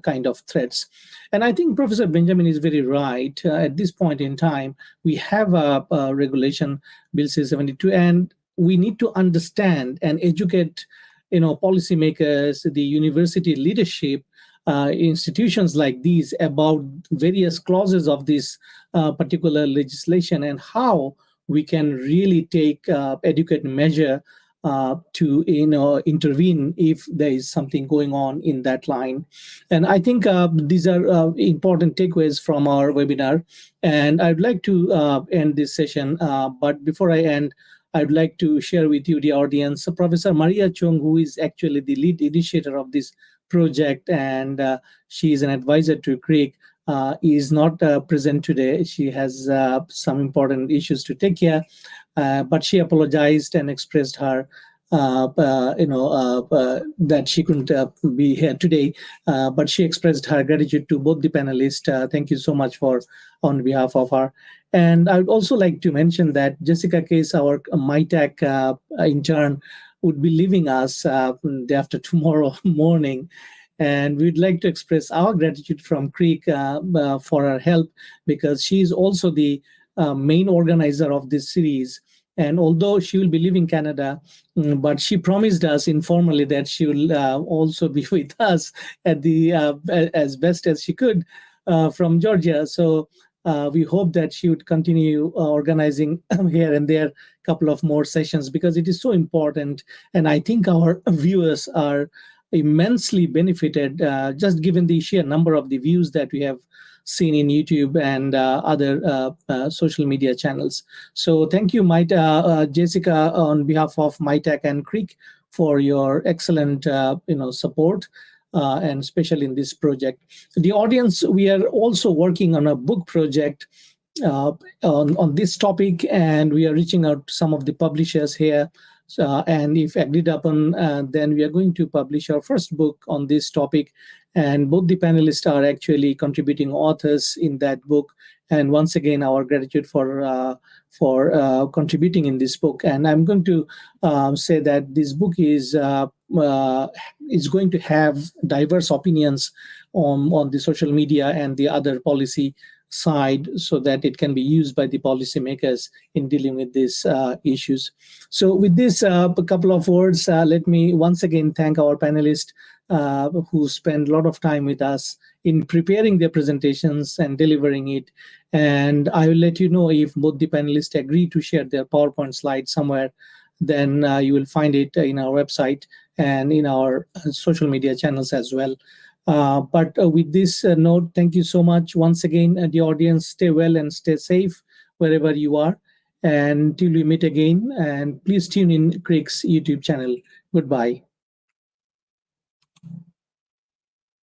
Speaker 1: kind of threats. And I think Professor Benjamin is very right. At this point in time, we have a regulation, Bill C-72, and we need to understand and educate policymakers, the university leadership, institutions like these about various clauses of this particular legislation and how we can really take adequate measure to intervene if there is something going on in that line. And I think these are important takeaways from our webinar. And I'd like to end this session. But before I end, I'd like to share with you, the audience, Professor Maria Chung, who is actually the lead initiator of this project, and she is an advisor to CREEC, is not present today. She has some important issues to take care, but she apologized and expressed her that she couldn't be here today, but she expressed her gratitude to both the panelists. Thank you so much on behalf of her. And I would also like to mention that Jessica Case, our MITAC intern, would be leaving us day after tomorrow morning. And we'd like to express our gratitude from CREEC for her help, because she is also the main organizer of this series. And although she will be leaving Canada, but she promised us informally that she will also be with us at the as best as she could from Georgia. So we hope that she would continue organizing here and there a couple of more sessions, because it is so important. And I think our viewers are immensely benefited, just given the sheer number of the views that we have seen in YouTube and other social media channels. So thank you, Jessica, on behalf of MITAC and CREEC, for your excellent support, and especially in this project. The audience, we are also working on a book project on this topic, and we are reaching out to some of the publishers here. And if agreed upon, then we are going to publish our first book on this topic. And both the panelists are actually contributing authors in that book. And once again, our gratitude for contributing in this book. And I'm going to say that this book is going to have diverse opinions on the social media and the other policy side, so that it can be used by the policymakers in dealing with these issues. So with this, a couple of words, let me once again thank our panelists who spend a lot of time with us in preparing their presentations and delivering it. And I will let you know if both the panelists agree to share their PowerPoint slides somewhere, then you will find it in our website and in our social media channels as well. But with this note, thank you so much once again, the audience. Stay well and stay safe wherever you are. And till we meet again, and please tune in Craig's YouTube channel. Goodbye.